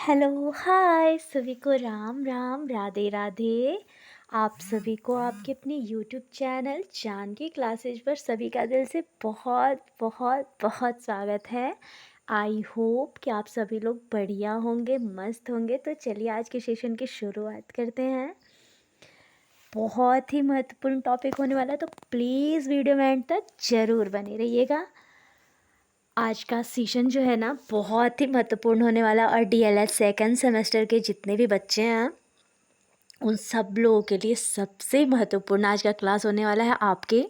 Hello, हाय सभी को राम राम राधे राधे। आप सभी को आपके अपने यूट्यूब चैनल जानकी क्लासेज पर सभी का दिल से बहुत बहुत बहुत स्वागत है। आई होप कि आप सभी लोग बढ़िया होंगे, मस्त होंगे। तो चलिए आज के सेशन की शुरुआत करते हैं। बहुत ही महत्वपूर्ण टॉपिक होने वाला है, तो प्लीज़ वीडियो में एंड तक ज़रूर बने रहिएगा। आज का सेशन जो है ना बहुत ही महत्वपूर्ण होने वाला, और डीएलएड सेकंड सेमेस्टर के जितने भी बच्चे हैं उन सब लोगों के लिए सबसे महत्वपूर्ण आज का क्लास होने वाला है आपके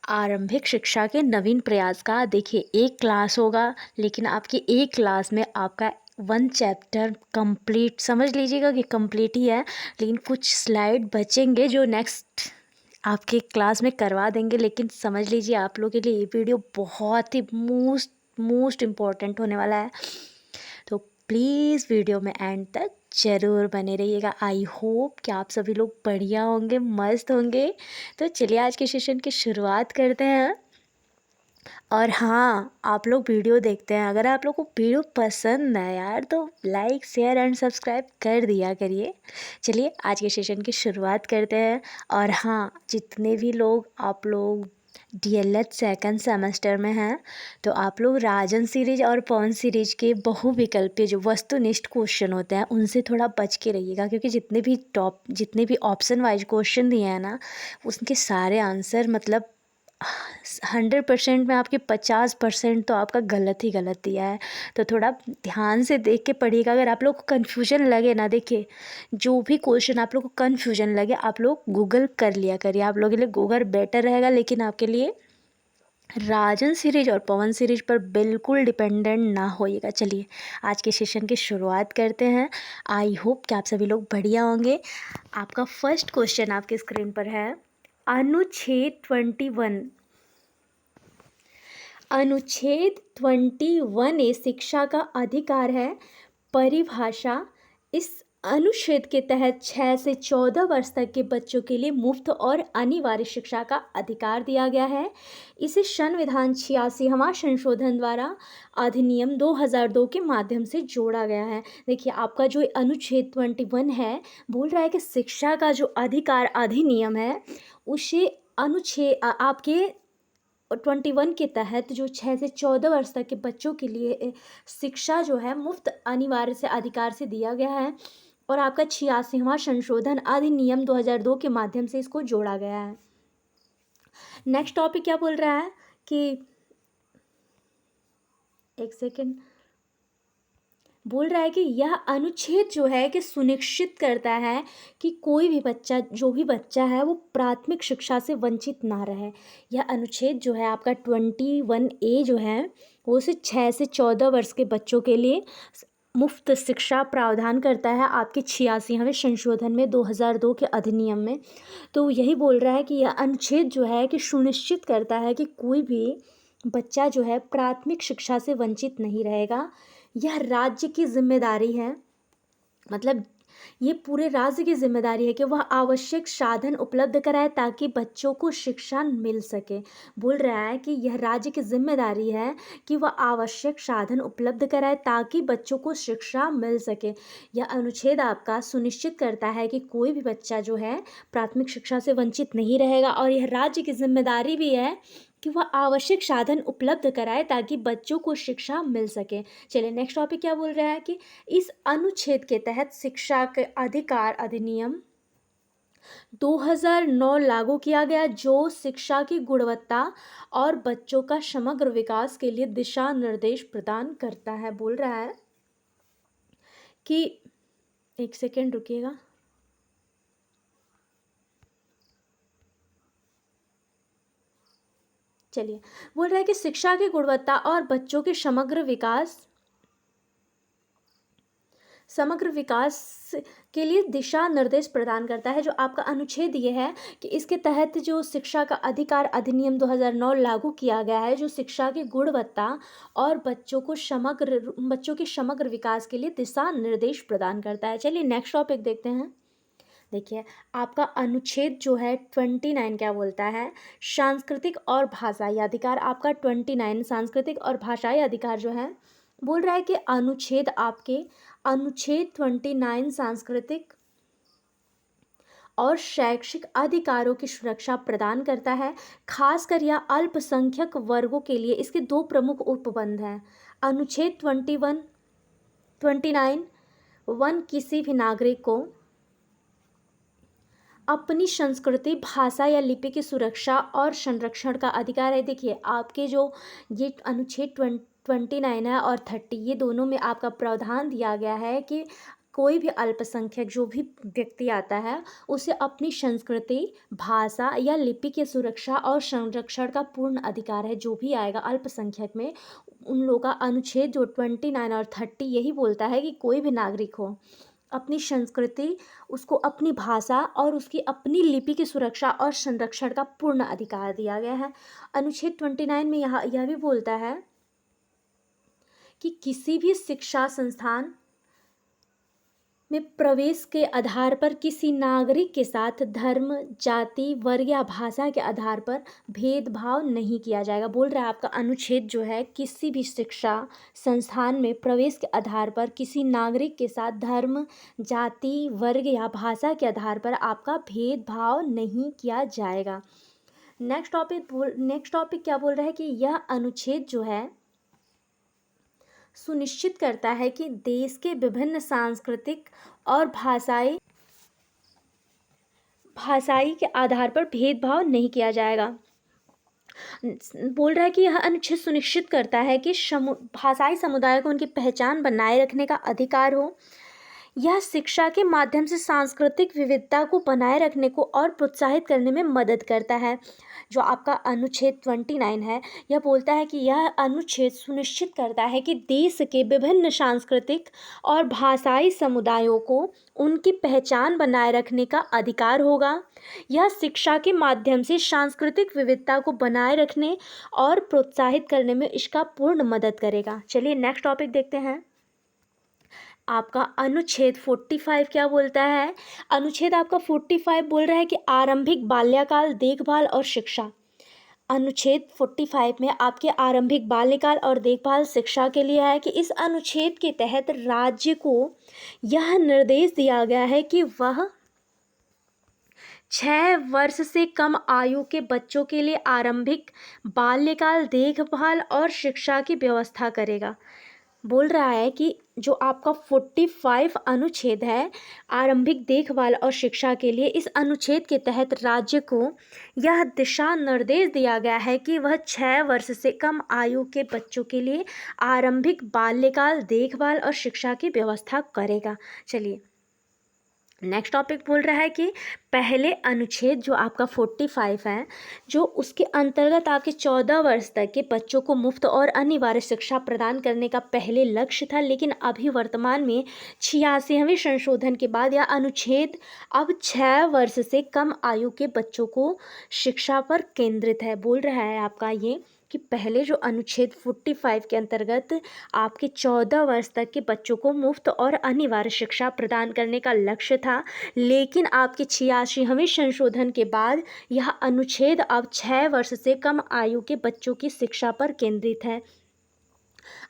आरंभिक शिक्षा के नवीन प्रयास का। देखिए, एक क्लास होगा लेकिन आपकी एक क्लास में आपका 1 चैप्टर कंप्लीट, समझ लीजिएगा कि कंप्लीट ही है, लेकिन कुछ स्लाइड बचेंगे जो नेक्स्ट आपके क्लास में करवा देंगे। लेकिन समझ लीजिए आप लोगों के लिए ये वीडियो बहुत ही मोस्ट इम्पॉर्टेंट होने वाला है, तो प्लीज़ वीडियो में एंड तक ज़रूर बने रहिएगा। आई होप कि आप सभी लोग बढ़िया होंगे, मस्त होंगे। तो चलिए आज के सेशन की शुरुआत करते हैं। और हाँ, आप लोग वीडियो देखते हैं, अगर आप लोग को वीडियो पसंद है यार तो लाइक शेयर एंड सब्सक्राइब कर दिया करिए। चलिए आज के सेशन की शुरुआत करते हैं। और हाँ, जितने भी लोग आप लोग डीएलएड सेकंड सेमेस्टर में हैं तो आप लोग राजन सीरीज और पवन सीरीज के बहुविकल्पीय जो वस्तुनिष्ठ क्वेश्चन होते हैं उनसे थोड़ा बच के रहिएगा, क्योंकि जितने भी ऑप्शन वाइज क्वेश्चन दिए हैं ना उसके सारे आंसर मतलब 100% में आपके 50% तो आपका गलत ही गलत दिया है। तो थोड़ा ध्यान से देख के पढ़िएगा। अगर आप लोग को कन्फ्यूजन लगे ना, देखिए जो भी क्वेश्चन आप लोग को कन्फ्यूजन लगे आप लोग गूगल कर लिया करिए, आप लोगों के लिए गूगल बेटर रहेगा। लेकिन आपके लिए राजन सीरीज और पवन सीरीज पर बिल्कुल डिपेंडेंट ना होइएगा। चलिए आज के सेशन की शुरुआत करते हैं। आई होप कि आप सभी लोग बढ़िया होंगे। आपका फर्स्ट क्वेश्चन आपके स्क्रीन पर है। अनुच्छेद 21 अनुच्छेद 21A शिक्षा का अधिकार है। परिभाषा: इस अनुच्छेद के तहत 6 से 14 वर्ष तक के बच्चों के लिए मुफ्त और अनिवार्य शिक्षा का अधिकार दिया गया है। इसे संविधान 86वां संशोधन द्वारा अधिनियम 2002 के माध्यम से जोड़ा गया है। देखिए, आपका जो अनुच्छेद 21 है बोल रहा है कि शिक्षा का जो अधिकार अधिनियम है उसे अनुच्छेद आपके 21 के तहत जो 6 से 14 वर्ष तक के बच्चों के लिए शिक्षा जो है मुफ्त अनिवार्य से अधिकार से दिया गया है, और आपका 86वां संशोधन अधिनियम 2002 के माध्यम से इसको जोड़ा गया है। नेक्स्ट टॉपिक क्या बोल रहा है कि एक सेकेंड, बोल रहा है कि यह अनुच्छेद जो है कि सुनिश्चित करता है कि कोई भी बच्चा, जो भी बच्चा है वो प्राथमिक शिक्षा से वंचित ना रहे। यह अनुच्छेद जो है आपका 21A जो है वो उसे 6 से 14 वर्ष के बच्चों के लिए मुफ्त शिक्षा प्रावधान करता है आपके 86वें संशोधन में 2002 के अधिनियम में। तो यही बोल रहा है कि यह अनुच्छेद जो है कि सुनिश्चित करता है कि कोई भी बच्चा जो है प्राथमिक शिक्षा से वंचित नहीं रहेगा। यह राज्य की जिम्मेदारी है, मतलब ये पूरे राज्य की जिम्मेदारी है कि वह आवश्यक साधन उपलब्ध कराए ताकि बच्चों को शिक्षा मिल सके। बोल रहा है कि यह राज्य की जिम्मेदारी है कि वह आवश्यक साधन उपलब्ध कराए ताकि बच्चों को शिक्षा मिल सके। यह अनुच्छेद आपका सुनिश्चित करता है कि कोई भी बच्चा जो है प्राथमिक शिक्षा से वंचित नहीं रहेगा, और यह राज्य की जिम्मेदारी भी है कि वह आवश्यक साधन उपलब्ध कराए ताकि बच्चों को शिक्षा मिल सके। चलिए नेक्स्ट टॉपिक क्या बोल रहा है कि इस अनुच्छेद के तहत शिक्षा के अधिकार अधिनियम 2009 लागू किया गया, जो शिक्षा की गुणवत्ता और बच्चों का समग्र विकास के लिए दिशा निर्देश प्रदान करता है। बोल रहा है कि एक सेकेंड रुकिएगा। चलिए, बोल रहा है कि शिक्षा की गुणवत्ता और बच्चों के समग्र विकास के लिए दिशा निर्देश प्रदान करता है। जो आपका अनुच्छेद ये है कि इसके तहत जो शिक्षा का अधिकार अधिनियम 2009 लागू किया गया है, जो शिक्षा की गुणवत्ता और बच्चों के समग्र विकास के लिए दिशा निर्देश प्रदान करता है। चलिए नेक्स्ट टॉपिक देखते हैं। देखिए, आपका अनुच्छेद जो है 29 क्या बोलता है, सांस्कृतिक और भाषाई अधिकार। आपका 29 सांस्कृतिक और भाषाई अधिकार जो है बोल रहा है कि अनुच्छेद 29 सांस्कृतिक और शैक्षिक अधिकारों की सुरक्षा प्रदान करता है। खासकर यह अल्पसंख्यक वर्गों के लिए इसके दो प्रमुख उपबंध हैं। अनुच्छेद 29 वन किसी भी नागरिक को अपनी संस्कृति, भाषा या लिपि की सुरक्षा और संरक्षण का अधिकार है। देखिए, आपके जो ये अनुच्छेद 29 है और 30, ये दोनों में आपका प्रावधान दिया गया है कि कोई भी अल्पसंख्यक जो भी व्यक्ति आता है, उसे अपनी संस्कृति, भाषा या लिपि की सुरक्षा और संरक्षण का पूर्ण अधिकार है। जो भी आएगा अल्पसंख्यक में, उन लोगों का अनुच्छेद जो 29 और 30 यही बोलता है कि कोई भी नागरिक हो, अपनी संस्कृति, उसको अपनी भाषा और उसकी अपनी लिपि की सुरक्षा और संरक्षण का पूर्ण अधिकार दिया गया है। अनुच्छेद 29 में यह भी बोलता है कि किसी भी शिक्षा संस्थान में प्रवेश के आधार पर किसी नागरिक के साथ धर्म, जाति, वर्ग या भाषा के आधार पर भेदभाव नहीं किया जाएगा। बोल रहा है आपका अनुच्छेद जो है, किसी भी शिक्षा संस्थान में प्रवेश के आधार पर किसी नागरिक के साथ धर्म, जाति, वर्ग या भाषा के आधार पर आपका भेदभाव नहीं किया जाएगा। नेक्स्ट टॉपिक क्या बोल रहा है कि यह अनुच्छेद जो है सुनिश्चित करता है कि देश के विभिन्न सांस्कृतिक और भाषाई के आधार पर भेदभाव नहीं किया जाएगा। बोल रहा है कि यह अनुच्छेद सुनिश्चित करता है कि भाषाई समुदाय को उनकी पहचान बनाए रखने का अधिकार हो। यह शिक्षा के माध्यम से सांस्कृतिक विविधता को बनाए रखने को और प्रोत्साहित करने में मदद करता है। जो आपका अनुच्छेद 29 है, यह बोलता है कि यह अनुच्छेद सुनिश्चित करता है कि देश के विभिन्न सांस्कृतिक और भाषाई समुदायों को उनकी पहचान बनाए रखने का अधिकार होगा। यह शिक्षा के माध्यम से सांस्कृतिक विविधता को बनाए रखने और प्रोत्साहित करने में इसका पूर्ण मदद करेगा। चलिए नेक्स्ट टॉपिक देखते हैं। आपका अनुच्छेद 45 क्या बोलता है? अनुच्छेद आपका 45 बोल रहा है कि आरंभिक बाल्यकाल, देखभाल और शिक्षा। अनुच्छेद 45 में आपके आरंभिक बाल्यकाल और देखभाल शिक्षा के लिए है कि इस अनुच्छेद के तहत राज्य को यह निर्देश दिया गया है कि वह 6 वर्ष से कम आयु के बच्चों के लिए आरंभिक बाल्यकाल, देखभाल और शिक्षा की व्यवस्था करेगा। बोल रहा है कि जो आपका 45 अनुच्छेद है आरंभिक देखभाल और शिक्षा के लिए, इस अनुच्छेद के तहत राज्य को यह दिशा निर्देश दिया गया है कि वह 6 वर्ष से कम आयु के बच्चों के लिए आरंभिक बाल्यकाल, देखभाल और शिक्षा की व्यवस्था करेगा। चलिए नेक्स्ट टॉपिक बोल रहा है कि पहले अनुच्छेद जो आपका 45 है, जो उसके अंतर्गत आपके 14 वर्ष तक के बच्चों को मुफ्त और अनिवार्य शिक्षा प्रदान करने का पहले लक्ष्य था, लेकिन अभी वर्तमान में 86वें संशोधन के बाद यह अनुच्छेद अब 6 वर्ष से कम आयु के बच्चों को शिक्षा पर केंद्रित है। बोल रहा है आपका ये कि पहले जो अनुच्छेद 45 के अंतर्गत आपके 14 वर्ष तक के बच्चों को मुफ्त और अनिवार्य शिक्षा प्रदान करने का लक्ष्य था, लेकिन आपके 86वें संशोधन के बाद यह अनुच्छेद अब 6 वर्ष से कम आयु के बच्चों की शिक्षा पर केंद्रित है।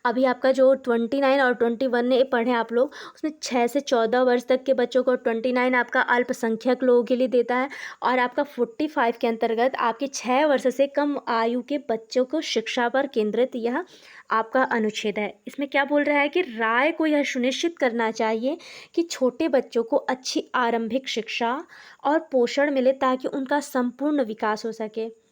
अभी आपका जो 29 और 21 ने पढ़े आप लोग, उसमें 6 से 14 वर्ष तक के बच्चों को 29 आपका अल्पसंख्यक लोगों के लिए देता है, और आपका 45 के अंतर्गत आपके 6 वर्ष से कम आयु के बच्चों को शिक्षा पर केंद्रित यह आपका अनुच्छेद है। इसमें क्या बोल रहा है कि राय को यह सुनिश्चित करना चाहिए कि छोटे बच्चों को अच्छी आरंभिक शिक्षा और पोषण मिले ताकि उनका संपूर्ण विकास हो सके।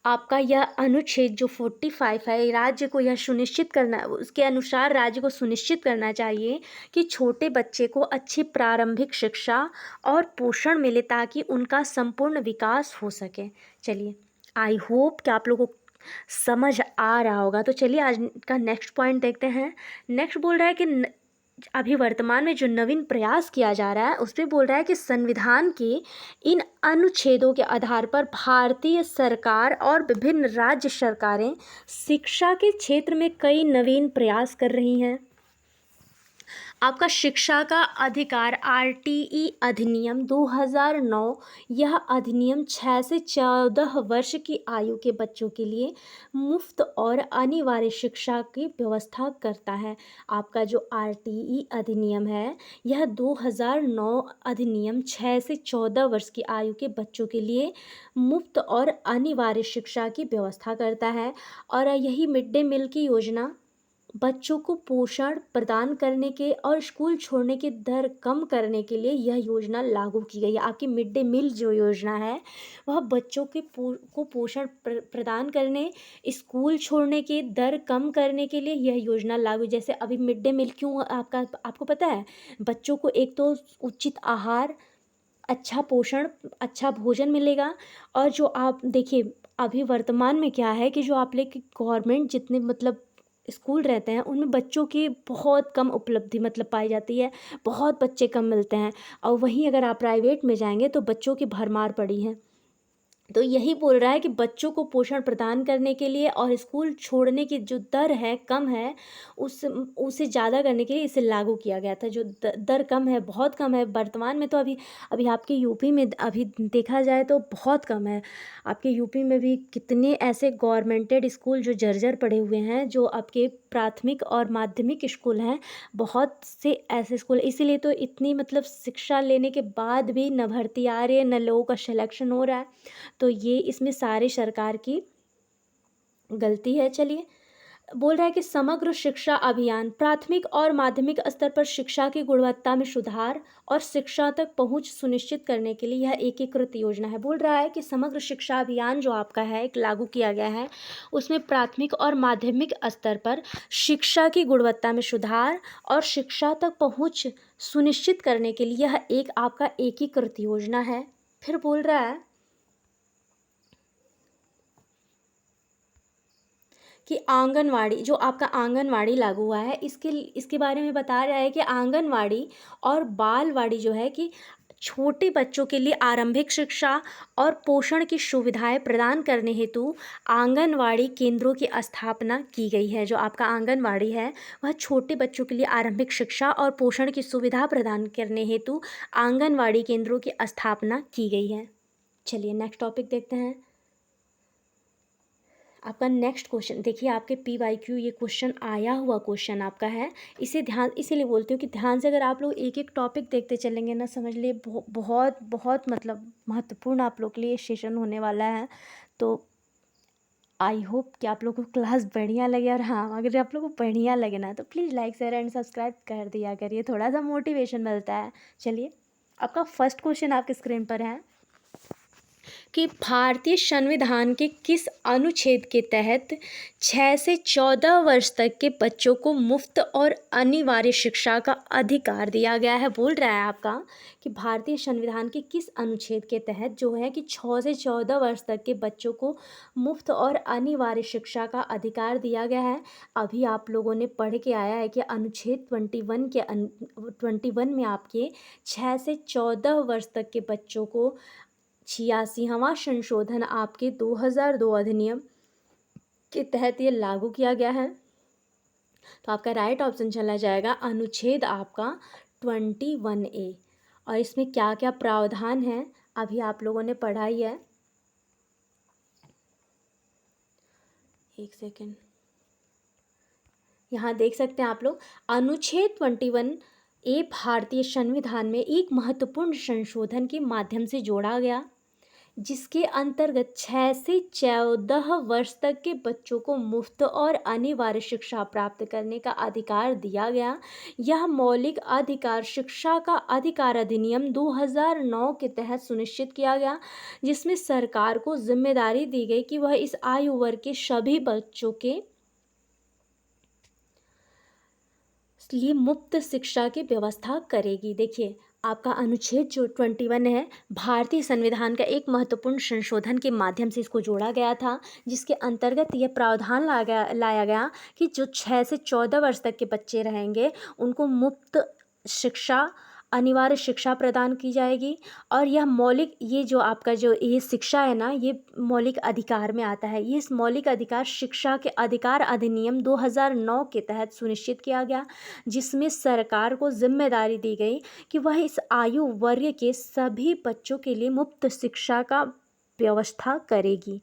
आपका यह अनुच्छेद जो 45 है, राज्य को यह सुनिश्चित करना, उसके अनुसार राज्य को सुनिश्चित करना चाहिए कि छोटे बच्चे को अच्छी प्रारंभिक शिक्षा और पोषण मिले ताकि उनका संपूर्ण विकास हो सके। चलिए, आई होप कि आप लोगों को समझ आ रहा होगा। तो चलिए आज का नेक्स्ट पॉइंट देखते हैं। नेक्स्ट बोल रहा है कि अभी वर्तमान में जो नवीन प्रयास किया जा रहा है उस पर बोल रहा है कि संविधान के इन अनुच्छेदों के आधार पर भारतीय सरकार और विभिन्न राज्य सरकारें शिक्षा के क्षेत्र में कई नवीन प्रयास कर रही हैं। आपका शिक्षा का अधिकार आरटीई अधिनियम 2009, यह अधिनियम 6 से 14 वर्ष की आयु के बच्चों के लिए मुफ्त और अनिवार्य शिक्षा की व्यवस्था करता है। आपका जो आरटीई अधिनियम है, यह 2009 अधिनियम 6 से 14 वर्ष की आयु के बच्चों के लिए मुफ्त और अनिवार्य शिक्षा की व्यवस्था करता है। और यही मिड डे मील की योजना बच्चों को पोषण प्रदान करने के और स्कूल छोड़ने की दर कम करने के लिए यह योजना लागू की गई है। आपकी मिड डे मील जो योजना है, वह बच्चों के को पोषण प्रदान करने, स्कूल छोड़ने की दर कम करने के लिए यह योजना लागू। जैसे अभी मिड डे मील क्यों आपको पता है? बच्चों को एक तो उचित आहार, अच्छा पोषण, अच्छा भोजन मिलेगा। और जो आप देखिए अभी वर्तमान में क्या है कि जो आप लोग गवर्नमेंट जितने मतलब स्कूल रहते हैं, उनमें बच्चों की बहुत कम उपलब्धि मतलब पाई जाती है, बहुत बच्चे कम मिलते हैं। और वहीं अगर आप प्राइवेट में जाएंगे तो बच्चों की भरमार पड़ी है। तो यही बोल रहा है कि बच्चों को पोषण प्रदान करने के लिए और स्कूल छोड़ने की जो दर है कम है, उसे ज़्यादा करने के लिए इसे लागू किया गया था। जो दर कम है, बहुत कम है वर्तमान में, तो अभी अभी आपके यूपी में अभी देखा जाए तो बहुत कम है। आपके यूपी में भी कितने ऐसे गवर्नमेंटेड स्कूल जो जर्जर पड़े हुए हैं, जो आपके प्राथमिक और माध्यमिक स्कूल हैं, बहुत से ऐसे स्कूल। इसीलिए तो इतनी मतलब शिक्षा लेने के बाद भी न भर्ती आ रही है, न लोगों का सिलेक्शन हो रहा है। तो ये इसमें सारी सरकार की गलती है। चलिए, बोल रहा है कि समग्र शिक्षा अभियान प्राथमिक और माध्यमिक स्तर पर शिक्षा की गुणवत्ता में सुधार और शिक्षा तक पहुंच सुनिश्चित करने के लिए यह एकीकृत योजना है। बोल रहा है कि समग्र शिक्षा अभियान जो आपका है एक लागू किया गया है, उसमें प्राथमिक और माध्यमिक स्तर पर शिक्षा की गुणवत्ता में सुधार और शिक्षा तक पहुंच सुनिश्चित करने के लिए यह एक आपका एकीकृत योजना है। फिर बोल रहा है कि आंगनवाड़ी जो आपका आंगनवाड़ी लागू हुआ है, इसके बारे में बता रहा है कि आंगनवाड़ी और बालवाड़ी जो है कि छोटे बच्चों के लिए आरंभिक शिक्षा और पोषण की सुविधाएं प्रदान करने हेतु आंगनवाड़ी केंद्रों की स्थापना की गई है। जो आपका आंगनवाड़ी है, वह छोटे बच्चों के लिए आरंभिक शिक्षा और पोषण की सुविधा प्रदान करने हेतु आंगनवाड़ी केंद्रों की स्थापना की गई है। चलिए नेक्स्ट टॉपिक देखते हैं। आपका नेक्स्ट क्वेश्चन देखिए, आपके PYQ ये क्वेश्चन आया हुआ क्वेश्चन आपका है। इसे ध्यान इसीलिए बोलती हूँ कि ध्यान से अगर आप लोग एक एक टॉपिक देखते चलेंगे ना, समझ लिए बहुत बहुत मतलब महत्वपूर्ण आप लोग के लिए सेशन होने वाला है। तो आई होप कि आप लोग को क्लास बढ़िया लगे। और हाँ, अगर आप लोग को बढ़िया लगे ना तो please like share and subscribe कर दिया करिए, थोड़ा सा मोटिवेशन मिलता है। चलिए, आपका फर्स्ट क्वेश्चन आपके स्क्रीन पर है कि भारतीय संविधान के किस अनुच्छेद के तहत 6 से 14 वर्ष तक के बच्चों को मुफ्त और अनिवार्य शिक्षा का अधिकार दिया गया है। बोल रहा है आपका कि भारतीय संविधान के किस अनुच्छेद के तहत जो है कि 6 से 14 वर्ष तक के बच्चों को मुफ्त और अनिवार्य शिक्षा का अधिकार दिया गया है। अभी आप लोगों ने पढ़ के आया है कि अनुच्छेद 21 में आपके 6 से 14 वर्ष तक के बच्चों को 86वां संशोधन आपके 2002 अधिनियम के तहत ये लागू किया गया है। तो आपका राइट ऑप्शन चला जाएगा अनुच्छेद आपका 21A। और इसमें क्या क्या प्रावधान है अभी आप लोगों ने पढ़ा ही है। एक सेकेंड, यहाँ देख सकते हैं आप लोग, अनुच्छेद 21A भारतीय संविधान में एक महत्वपूर्ण संशोधन के माध्यम से जोड़ा गया, जिसके अंतर्गत 6 से 14 वर्ष तक के बच्चों को मुफ्त और अनिवार्य शिक्षा प्राप्त करने का अधिकार दिया गया। यह मौलिक अधिकार शिक्षा का अधिकार अधिनियम 2009 के तहत सुनिश्चित किया गया, जिसमें सरकार को जिम्मेदारी दी गई कि वह इस आयु वर्ग के सभी बच्चों के लिए मुफ्त शिक्षा की व्यवस्था करेगी। देखिए, आपका अनुच्छेद जो 21 है, भारतीय संविधान का एक महत्वपूर्ण संशोधन के माध्यम से इसको जोड़ा गया था, जिसके अंतर्गत यह प्रावधान लाया गया कि जो 6 से 14 वर्ष तक के बच्चे रहेंगे उनको मुफ्त शिक्षा अनिवार्य शिक्षा प्रदान की जाएगी। और यह मौलिक, ये जो आपका जो ये शिक्षा है ना, ये मौलिक अधिकार में आता है। ये इस मौलिक अधिकार शिक्षा के अधिकार अधिनियम 2009 के तहत सुनिश्चित किया गया, जिसमें सरकार को जिम्मेदारी दी गई कि वह इस आयु वर्ग के सभी बच्चों के लिए मुफ्त शिक्षा का व्यवस्था करेगी।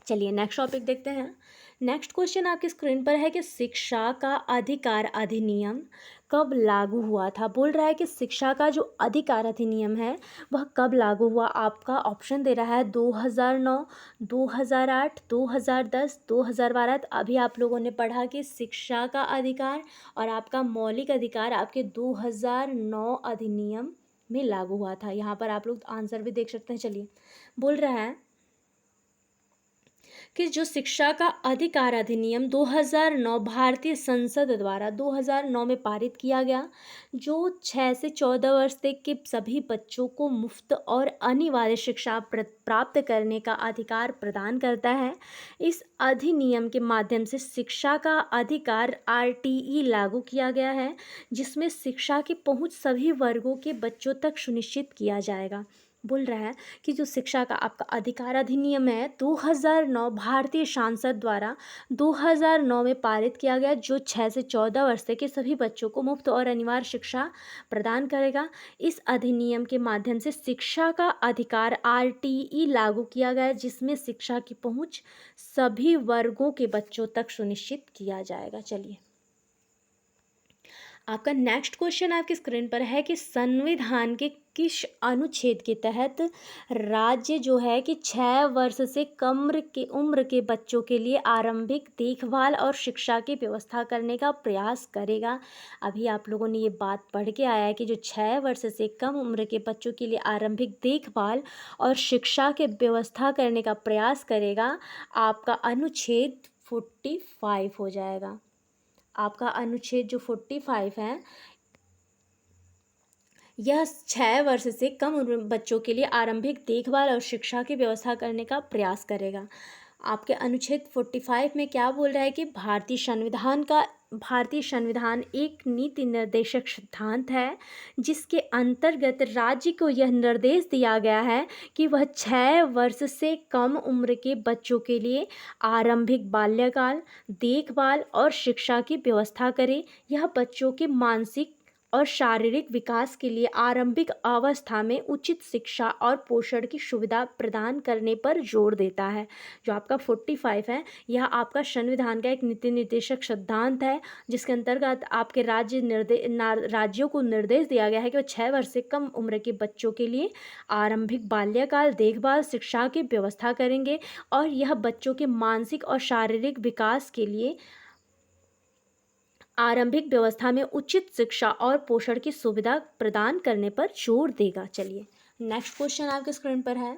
चलिए नेक्स्ट टॉपिक देखते हैं। नेक्स्ट क्वेश्चन आपकी स्क्रीन पर है कि शिक्षा का अधिकार अधिनियम कब लागू हुआ था। बोल रहा है कि शिक्षा का जो अधिकार अधिनियम है वह कब लागू हुआ। आपका ऑप्शन दे रहा है 2009, 2008, 2010, 2012। अभी आप लोगों ने पढ़ा कि शिक्षा का अधिकार और आपका मौलिक अधिकार आपके 2009 अधिनियम में लागू हुआ था। यहाँ पर आप लोग आंसर भी देख सकते हैं। चलिए, बोल रहा है कि जो शिक्षा का अधिकार अधिनियम 2009 भारतीय संसद द्वारा 2009 में पारित किया गया, जो 6 से 14 वर्ष तक के सभी बच्चों को मुफ्त और अनिवार्य शिक्षा प्राप्त करने का अधिकार प्रदान करता है। इस अधिनियम के माध्यम से शिक्षा का अधिकार आरटीई लागू किया गया है, जिसमें शिक्षा की पहुंच सभी वर्गों के बच्चों तक सुनिश्चित किया जाएगा। बोल रहा है कि जो शिक्षा का आपका अधिकार अधिनियम है 2009 भारतीय संसद द्वारा 2009 में पारित किया गया, जो 6 से 14 वर्ष के सभी बच्चों को मुफ्त और अनिवार्य शिक्षा प्रदान करेगा। इस अधिनियम के माध्यम से शिक्षा का अधिकार आरटीई लागू किया गया, जिसमें शिक्षा की पहुंच सभी वर्गों के बच्चों तक सुनिश्चित किया जाएगा। चलिए, आपका नेक्स्ट क्वेश्चन आपकी स्क्रीन पर है कि संविधान के किस अनुच्छेद के तहत राज्य जो है कि 6 वर्ष से कम के उम्र के बच्चों के लिए आरंभिक देखभाल और शिक्षा की व्यवस्था करने का प्रयास करेगा। अभी आप लोगों ने ये बात पढ़ के आया है कि जो 6 वर्ष से कम उम्र के बच्चों के लिए आरंभिक देखभाल और शिक्षा की व्यवस्था करने का प्रयास करेगा। आपका अनुच्छेद 45 हो जाएगा। आपका अनुच्छेद जो 45 है, यह 6 वर्ष से कम उम्र बच्चों के लिए आरंभिक देखभाल और शिक्षा की व्यवस्था करने का प्रयास करेगा। आपके अनुच्छेद 45 में क्या बोल रहा है कि भारतीय संविधान एक नीति निर्देशक सिद्धांत है, जिसके अंतर्गत राज्य को यह निर्देश दिया गया है कि वह 6 वर्ष से कम उम्र के बच्चों के लिए आरंभिक बाल्यकाल, देखभाल और शिक्षा की व्यवस्था करे। यह बच्चों के मानसिक और शारीरिक विकास के लिए आरंभिक अवस्था में उचित शिक्षा और पोषण की सुविधा प्रदान करने पर जोर देता है। जो आपका 45 है, यह आपका संविधान का एक नीति निर्देशक सिद्धांत है, जिसके अंतर्गत आपके राज्यों को निर्देश दिया गया है कि वह 6 वर्ष से कम उम्र के बच्चों के लिए आरंभिक बाल्यकाल, देखभाल, शिक्षा की व्यवस्था करेंगे और यह बच्चों के मानसिक और शारीरिक विकास के लिए आरंभिक व्यवस्था में उचित शिक्षा और पोषण की सुविधा प्रदान करने पर जोर देगा। चलिए, नेक्स्ट क्वेश्चन आपके स्क्रीन पर है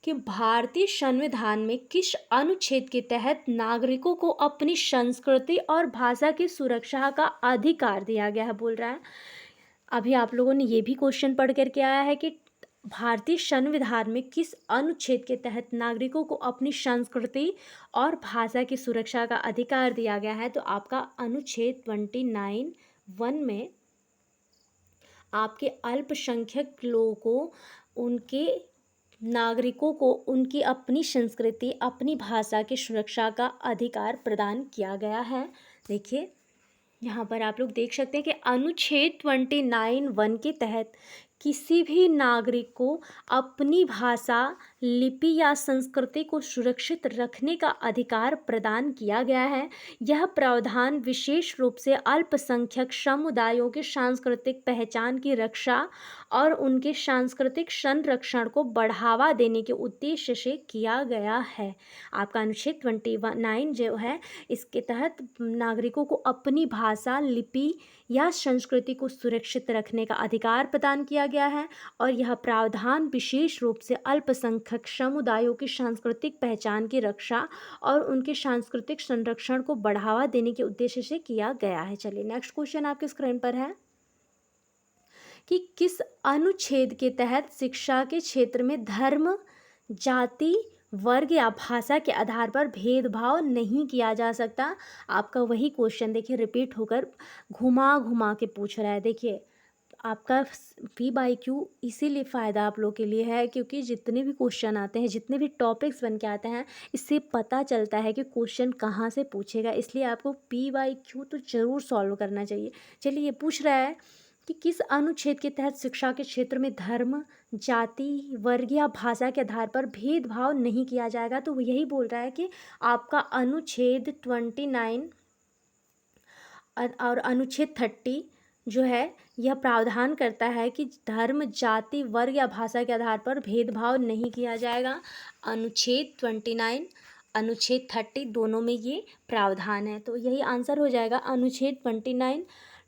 कि भारतीय संविधान में किस अनुच्छेद के तहत नागरिकों को अपनी संस्कृति और भाषा की सुरक्षा का अधिकार दिया गया है। बोल रहा है, अभी आप लोगों ने ये भी क्वेश्चन पढ़ करके आया है कि भारतीय संविधान में किस अनुच्छेद के तहत नागरिकों को अपनी संस्कृति और भाषा की सुरक्षा का अधिकार दिया गया है। तो आपका अनुच्छेद 29(1) में आपके अल्पसंख्यक लोगों को, उनके नागरिकों को उनकी अपनी संस्कृति, अपनी भाषा की सुरक्षा का अधिकार प्रदान किया गया है। देखिए, यहाँ पर आप लोग देख सकते हैं कि अनुच्छेद 29(1) के तहत किसी भी नागरिक को अपनी भाषा, लिपि या संस्कृति को सुरक्षित रखने का अधिकार प्रदान किया गया है। यह प्रावधान विशेष रूप से अल्पसंख्यक समुदायों की सांस्कृतिक पहचान की रक्षा और उनके सांस्कृतिक संरक्षण को बढ़ावा देने के उद्देश्य से किया गया है। आपका अनुच्छेद 29 जो है, इसके तहत नागरिकों को अपनी भाषा, लिपि या संस्कृति को सुरक्षित रखने का अधिकार प्रदान किया गया है और यह प्रावधान विशेष रूप से अल्पसंख्यक समुदायों की सांस्कृतिक पहचान की रक्षा और उनके सांस्कृतिक संरक्षण को बढ़ावा देने के उद्देश्य से किया गया है। चलिए, नेक्स्ट क्वेश्चन आपके स्क्रीन पर है कि किस अनुच्छेद के तहत शिक्षा के क्षेत्र में धर्म, जाति, वर्ग या भाषा के आधार पर भेदभाव नहीं किया जा सकता। आपका वही क्वेश्चन देखिए रिपीट होकर घुमा घुमा के पूछ रहा है। देखिए, आपका PYQ इसीलिए फ़ायदा आप लोग के लिए है क्योंकि जितने भी क्वेश्चन आते हैं, जितने भी टॉपिक्स बन के आते हैं, इससे पता चलता है कि क्वेश्चन कहाँ से पूछेगा, इसलिए आपको PYQ तो ज़रूर सॉल्व करना चाहिए। चलिए, ये पूछ रहा है कि किस अनुच्छेद के तहत शिक्षा के क्षेत्र में धर्म, जाति, वर्ग या भाषा के आधार पर भेदभाव नहीं किया जाएगा? तो वो यही बोल रहा है कि आपका अनुच्छेद 29 और अनुच्छेद 30 जो है, यह प्रावधान करता है कि धर्म, जाति, वर्ग या भाषा के आधार पर भेदभाव नहीं किया जाएगा। अनुच्छेद 29, अनुच्छेद 30 दोनों में ये प्रावधान है, तो यही आंसर हो जाएगा। अनुच्छेद 29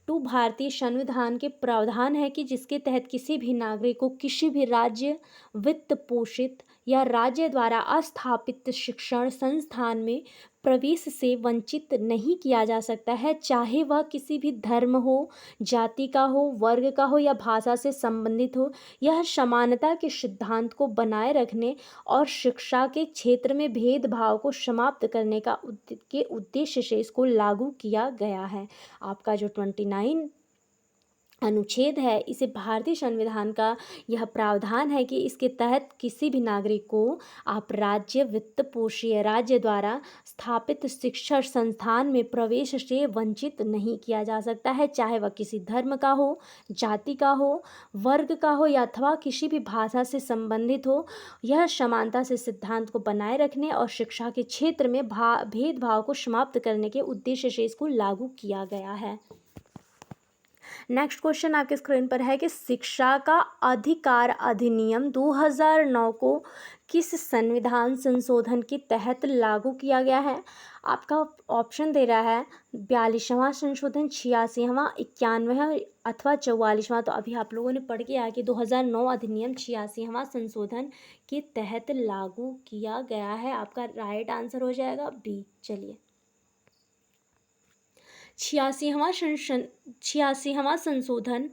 टू भारतीय संविधान के प्रावधान है कि जिसके तहत किसी भी नागरिक को किसी भी राज्य, वित्त पोषित या राज्य द्वारा स्थापित शिक्षण संस्थान में प्रवेश से वंचित नहीं किया जा सकता है, चाहे वह किसी भी धर्म हो, जाति का हो, वर्ग का हो या भाषा से संबंधित हो। यह समानता के सिद्धांत को बनाए रखने और शिक्षा के क्षेत्र में भेदभाव को समाप्त करने के उद्देश्य से इसको लागू किया गया है। आपका जो 29 अनुच्छेद है, इसे भारतीय संविधान का यह प्रावधान है कि इसके तहत किसी भी नागरिक को आप राज्य, वित्त पोषीय राज्य द्वारा स्थापित शिक्षण संस्थान में प्रवेश से वंचित नहीं किया जा सकता है, चाहे वह किसी धर्म का हो, जाति का हो, वर्ग का हो या अथवा किसी भी भाषा से संबंधित हो। यह समानता से सिद्धांत को बनाए रखने और शिक्षा के क्षेत्र में भेदभाव को समाप्त करने के उद्देश्य से इसको लागू किया गया है। नेक्स्ट क्वेश्चन आपके स्क्रीन पर है कि शिक्षा का अधिकार अधिनियम 2009 को किस संविधान संशोधन के तहत लागू किया गया है? आपका ऑप्शन दे रहा है 42वां संशोधन, 86वां, 91वां अथवा 44वां। तो अभी आप लोगों ने पढ़ के आया कि 2009 अधिनियम 86वां संशोधन के तहत लागू किया गया है। आपका राइट आंसर हो जाएगा बी। चलिए, 86वां संशोधन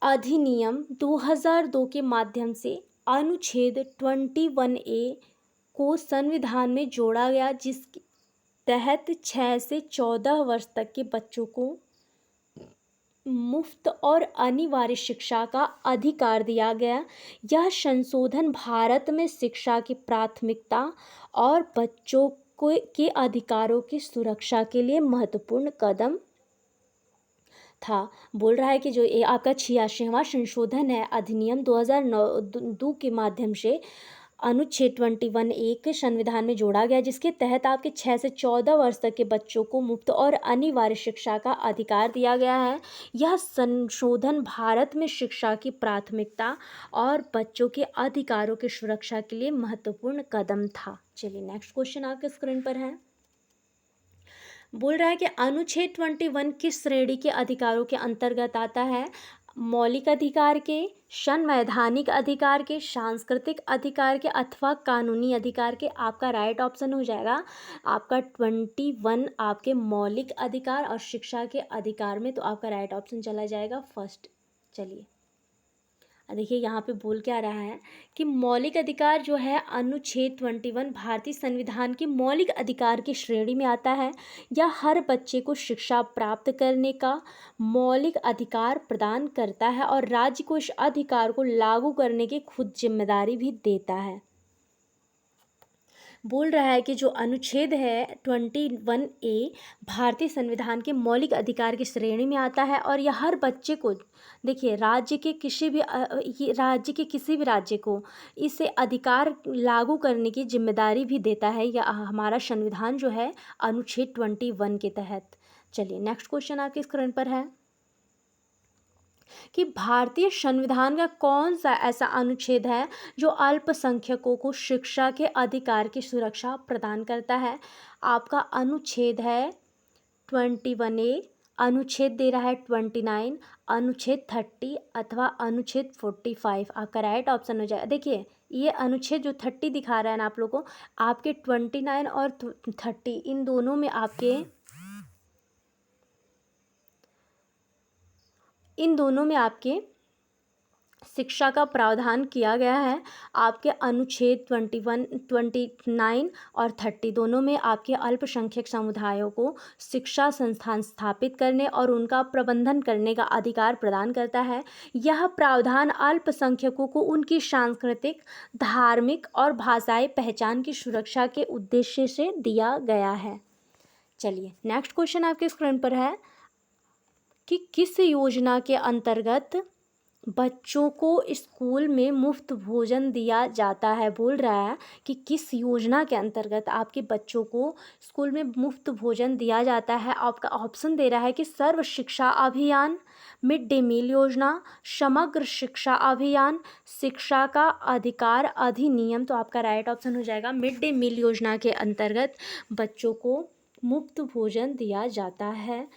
अधिनियम 2002 के माध्यम से अनुच्छेद 21A को संविधान में जोड़ा गया, जिसके तहत 6 से 14 वर्ष तक के बच्चों को मुफ्त और अनिवार्य शिक्षा का अधिकार दिया गया। यह संशोधन भारत में शिक्षा की प्राथमिकता और बच्चों के अधिकारों की सुरक्षा के लिए महत्वपूर्ण कदम था। बोल रहा है कि जो ये आपका 86वां संशोधन है अधिनियम 2009 के माध्यम से अनुच्छेद 21A के संविधान में जोड़ा गया, जिसके तहत आपके 6 से 14 वर्ष तक के बच्चों को मुफ्त और अनिवार्य शिक्षा का अधिकार दिया गया है। यह संशोधन भारत में शिक्षा की प्राथमिकता और बच्चों के अधिकारों की सुरक्षा के लिए महत्वपूर्ण कदम था। चलिए, नेक्स्ट क्वेश्चन आपके स्क्रीन पर है। बोल रहा है कि अनुच्छेद 21 किस श्रेणी के अधिकारों के अंतर्गत आता है? मौलिक अधिकार के, संवैधानिक अधिकार के, सांस्कृतिक अधिकार के अथवा कानूनी अधिकार के? आपका राइट ऑप्शन हो जाएगा आपका 21 आपके मौलिक अधिकार और शिक्षा के अधिकार में, तो आपका राइट ऑप्शन चला जाएगा फर्स्ट। चलिए, देखिए यहाँ पे बोल क्या रहा है कि मौलिक अधिकार जो है अनुच्छेद 21 भारतीय संविधान के मौलिक अधिकार की श्रेणी में आता है। यह हर बच्चे को शिक्षा प्राप्त करने का मौलिक अधिकार प्रदान करता है और राज्य को इस अधिकार को लागू करने की खुद जिम्मेदारी भी देता है। बोल रहा है कि जो अनुच्छेद है 21A भारतीय संविधान के मौलिक अधिकार की श्रेणी में आता है और यह हर बच्चे को, देखिए, राज्य के किसी भी राज्य को इसे अधिकार लागू करने की जिम्मेदारी भी देता है, यह हमारा संविधान जो है अनुच्छेद 21 के तहत। चलिए, नेक्स्ट क्वेश्चन आपके स्क्रीन पर है कि भारतीय संविधान का कौन सा ऐसा अनुच्छेद है जो अल्पसंख्यकों को शिक्षा के अधिकार की सुरक्षा प्रदान करता है? आपका अनुच्छेद है 21A, अनुच्छेद दे रहा है 29, अनुच्छेद 30 अथवा अनुच्छेद 45। आपका राइट ऑप्शन हो जाएगा। देखिए, ये अनुच्छेद जो 30 दिखा रहा है ना आप लोग को, आपके 29 और 30 इन दोनों में आपके शिक्षा का प्रावधान किया गया है आपके अनुच्छेद 21, 29 और 30 दोनों में आपके अल्पसंख्यक समुदायों को शिक्षा संस्थान स्थापित करने और उनका प्रबंधन करने का अधिकार प्रदान करता है। यह प्रावधान अल्पसंख्यकों को उनकी सांस्कृतिक, धार्मिक और भाषाई पहचान की सुरक्षा के उद्देश्य से दिया गया है। चलिए नेक्स्ट क्वेश्चन आपके स्क्रीन पर है कि किस योजना के अंतर्गत बच्चों को स्कूल में मुफ्त भोजन दिया जाता है। बोल रहा है कि किस योजना के अंतर्गत आपके बच्चों को स्कूल में मुफ्त भोजन दिया जाता है। आपका ऑप्शन दे रहा है कि सर्व शिक्षा अभियान, मिड डे मील योजना, समग्र शिक्षा अभियान, शिक्षा का अधिकार अधिनियम। तो आपका राइट ऑप्शन हो जाएगा मिड डे मील योजना के अंतर्गत बच्चों को मुफ्त भोजन दिया जाता है।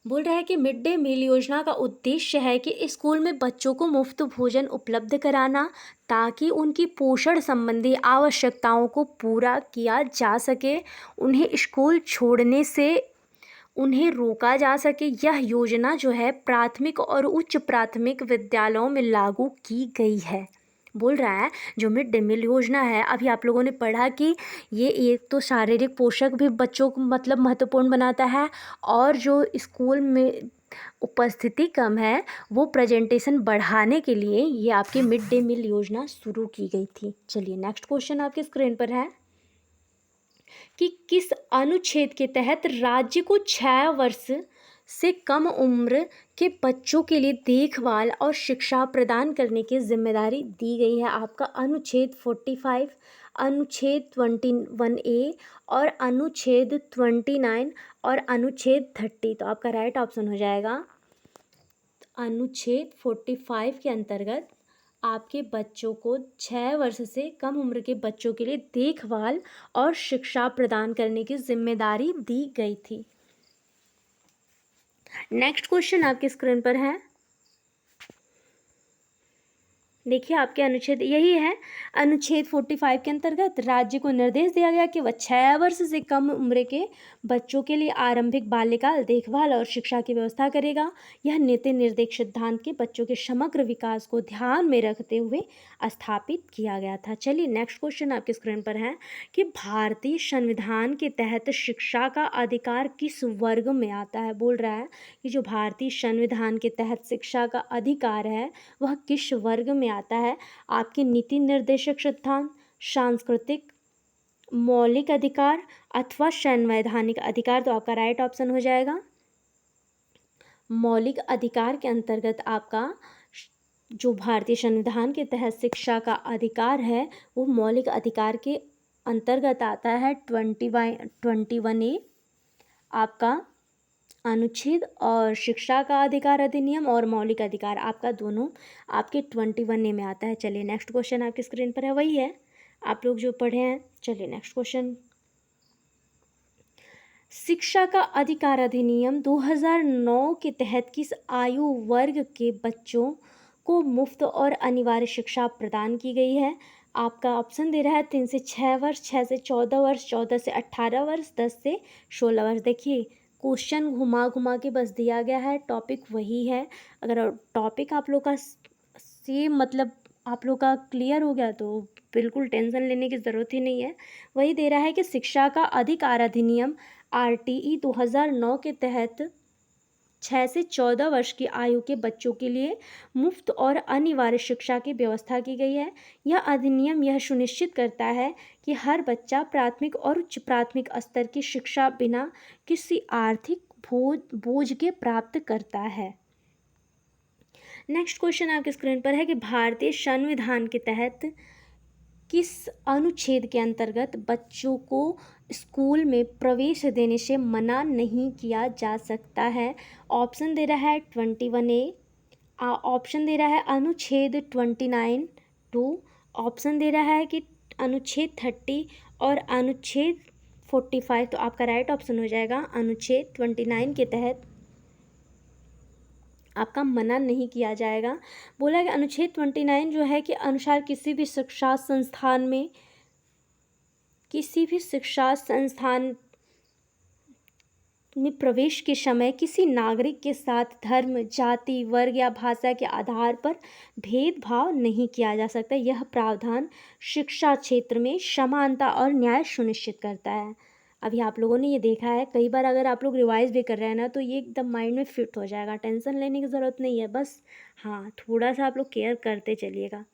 बोल रहा है कि मिड डे मील योजना का उद्देश्य है कि स्कूल में बच्चों को मुफ्त भोजन उपलब्ध कराना ताकि उनकी पोषण संबंधी आवश्यकताओं को पूरा किया जा सके, उन्हें स्कूल छोड़ने से उन्हें रोका जा सके। यह योजना जो है प्राथमिक और उच्च प्राथमिक विद्यालयों में लागू की गई है। बोल रहा है जो मिड डे मील योजना है, अभी आप लोगों ने पढ़ा कि ये एक तो शारीरिक पोषक भी बच्चों को मतलब महत्वपूर्ण बनाता है, और जो स्कूल में उपस्थिति कम है वो प्रेजेंटेशन बढ़ाने के लिए ये आपकी मिड डे मील योजना शुरू की गई थी। चलिए नेक्स्ट क्वेश्चन आपके स्क्रीन पर है कि किस अनुच्छेद के तहत राज्य को 6 वर्ष से कम उम्र के बच्चों के लिए देखभाल और शिक्षा प्रदान करने की जिम्मेदारी दी गई है। आपका अनुच्छेद 45, अनुच्छेद 21A और अनुच्छेद 29 और अनुच्छेद 30। तो आपका राइट ऑप्शन हो जाएगा अनुच्छेद 45 के अंतर्गत आपके बच्चों को 6 वर्ष से कम उम्र के बच्चों के लिए देखभाल और शिक्षा प्रदान करने की जिम्मेदारी दी गई थी। नेक्स्ट क्वेश्चन आपके स्क्रीन पर है, देखिए आपके अनुच्छेद यही है। अनुच्छेद 45 के अंतर्गत राज्य को निर्देश दिया गया कि वह 6 वर्ष से कम उम्र के बच्चों के लिए आरंभिक बाल्यकाल देखभाल और शिक्षा की व्यवस्था करेगा। यह नीति निर्देश सिद्धांत के बच्चों के समग्र विकास को ध्यान में रखते हुए स्थापित किया गया था। चलिए नेक्स्ट क्वेश्चन आपके स्क्रीन पर है कि भारतीय संविधान के तहत शिक्षा का अधिकार किस वर्ग में आता है। बोल रहा है कि जो भारतीय संविधान के तहत शिक्षा का अधिकार है वह किस वर्ग में आता है। आपके नीति निर्देशक सिद्धांत, सांस्कृतिक, मौलिक अधिकार अथवा संवैधानिक अधिकार। तो आपका राइट ऑप्शन हो जाएगा मौलिक अधिकार के अंतर्गत आपका जो भारतीय संविधान के तहत शिक्षा का अधिकार है वो मौलिक अधिकार के अंतर्गत आता है 21A आपका अनुच्छेद, और शिक्षा का अधिकार अधिनियम और मौलिक अधिकार आपका दोनों आपके 21A में आता है। चलिए नेक्स्ट क्वेश्चन आपकी स्क्रीन पर है, वही है आप लोग जो पढ़े हैं। चलिए नेक्स्ट क्वेश्चन, शिक्षा का अधिकार अधिनियम 2009 के तहत किस आयु वर्ग के बच्चों को मुफ्त और अनिवार्य शिक्षा प्रदान की गई है। आपका ऑप्शन दे रहा है 3 से 6 वर्ष, 6 से 14 वर्ष, 14 से 18 वर्ष, 10 से 16 वर्ष। देखिए क्वेश्चन घुमा घुमा के बस दिया गया है, टॉपिक वही है। अगर टॉपिक आप लोग का सेम मतलब आप लोग का क्लियर हो गया तो बिल्कुल टेंशन लेने की ज़रूरत ही नहीं है। वही दे रहा है कि शिक्षा का अधिकार अधिनियम RTE 2009 के तहत 6 से 14 वर्ष की आयु के बच्चों के लिए मुफ्त और अनिवार्य शिक्षा की व्यवस्था की गई है। यह अधिनियम यह सुनिश्चित करता है कि हर बच्चा प्राथमिक और उच्च प्राथमिक स्तर की शिक्षा बिना किसी आर्थिक बोझ के प्राप्त करता है। नेक्स्ट क्वेश्चन आपके स्क्रीन पर है कि भारतीय संविधान के तहत किस अनुच्छेद के अंतर्गत बच्चों को स्कूल में प्रवेश देने से मना नहीं किया जा सकता है। ऑप्शन दे रहा है 21A, ऑप्शन दे रहा है अनुच्छेद 29(2), ऑप्शन दे रहा है कि अनुच्छेद 30 और अनुच्छेद 45। तो आपका राइट ऑप्शन हो जाएगा अनुच्छेद 29 के तहत आपका मना नहीं किया जाएगा। बोला कि अनुच्छेद 29 जो है कि अनुसार किसी भी शिक्षा संस्थान में प्रवेश के समय किसी नागरिक के साथ धर्म, जाति, वर्ग या भाषा के आधार पर भेदभाव नहीं किया जा सकता। यह प्रावधान शिक्षा क्षेत्र में समानता और न्याय सुनिश्चित करता है। अभी आप लोगों ने ये देखा है, कई बार अगर आप लोग रिवाइज भी कर रहे हैं ना, तो ये एकदम माइंड में फिट हो जाएगा, टेंशन लेने की ज़रूरत नहीं है। बस हाँ, थोड़ा सा आप लोग केयर करते चलिएगा।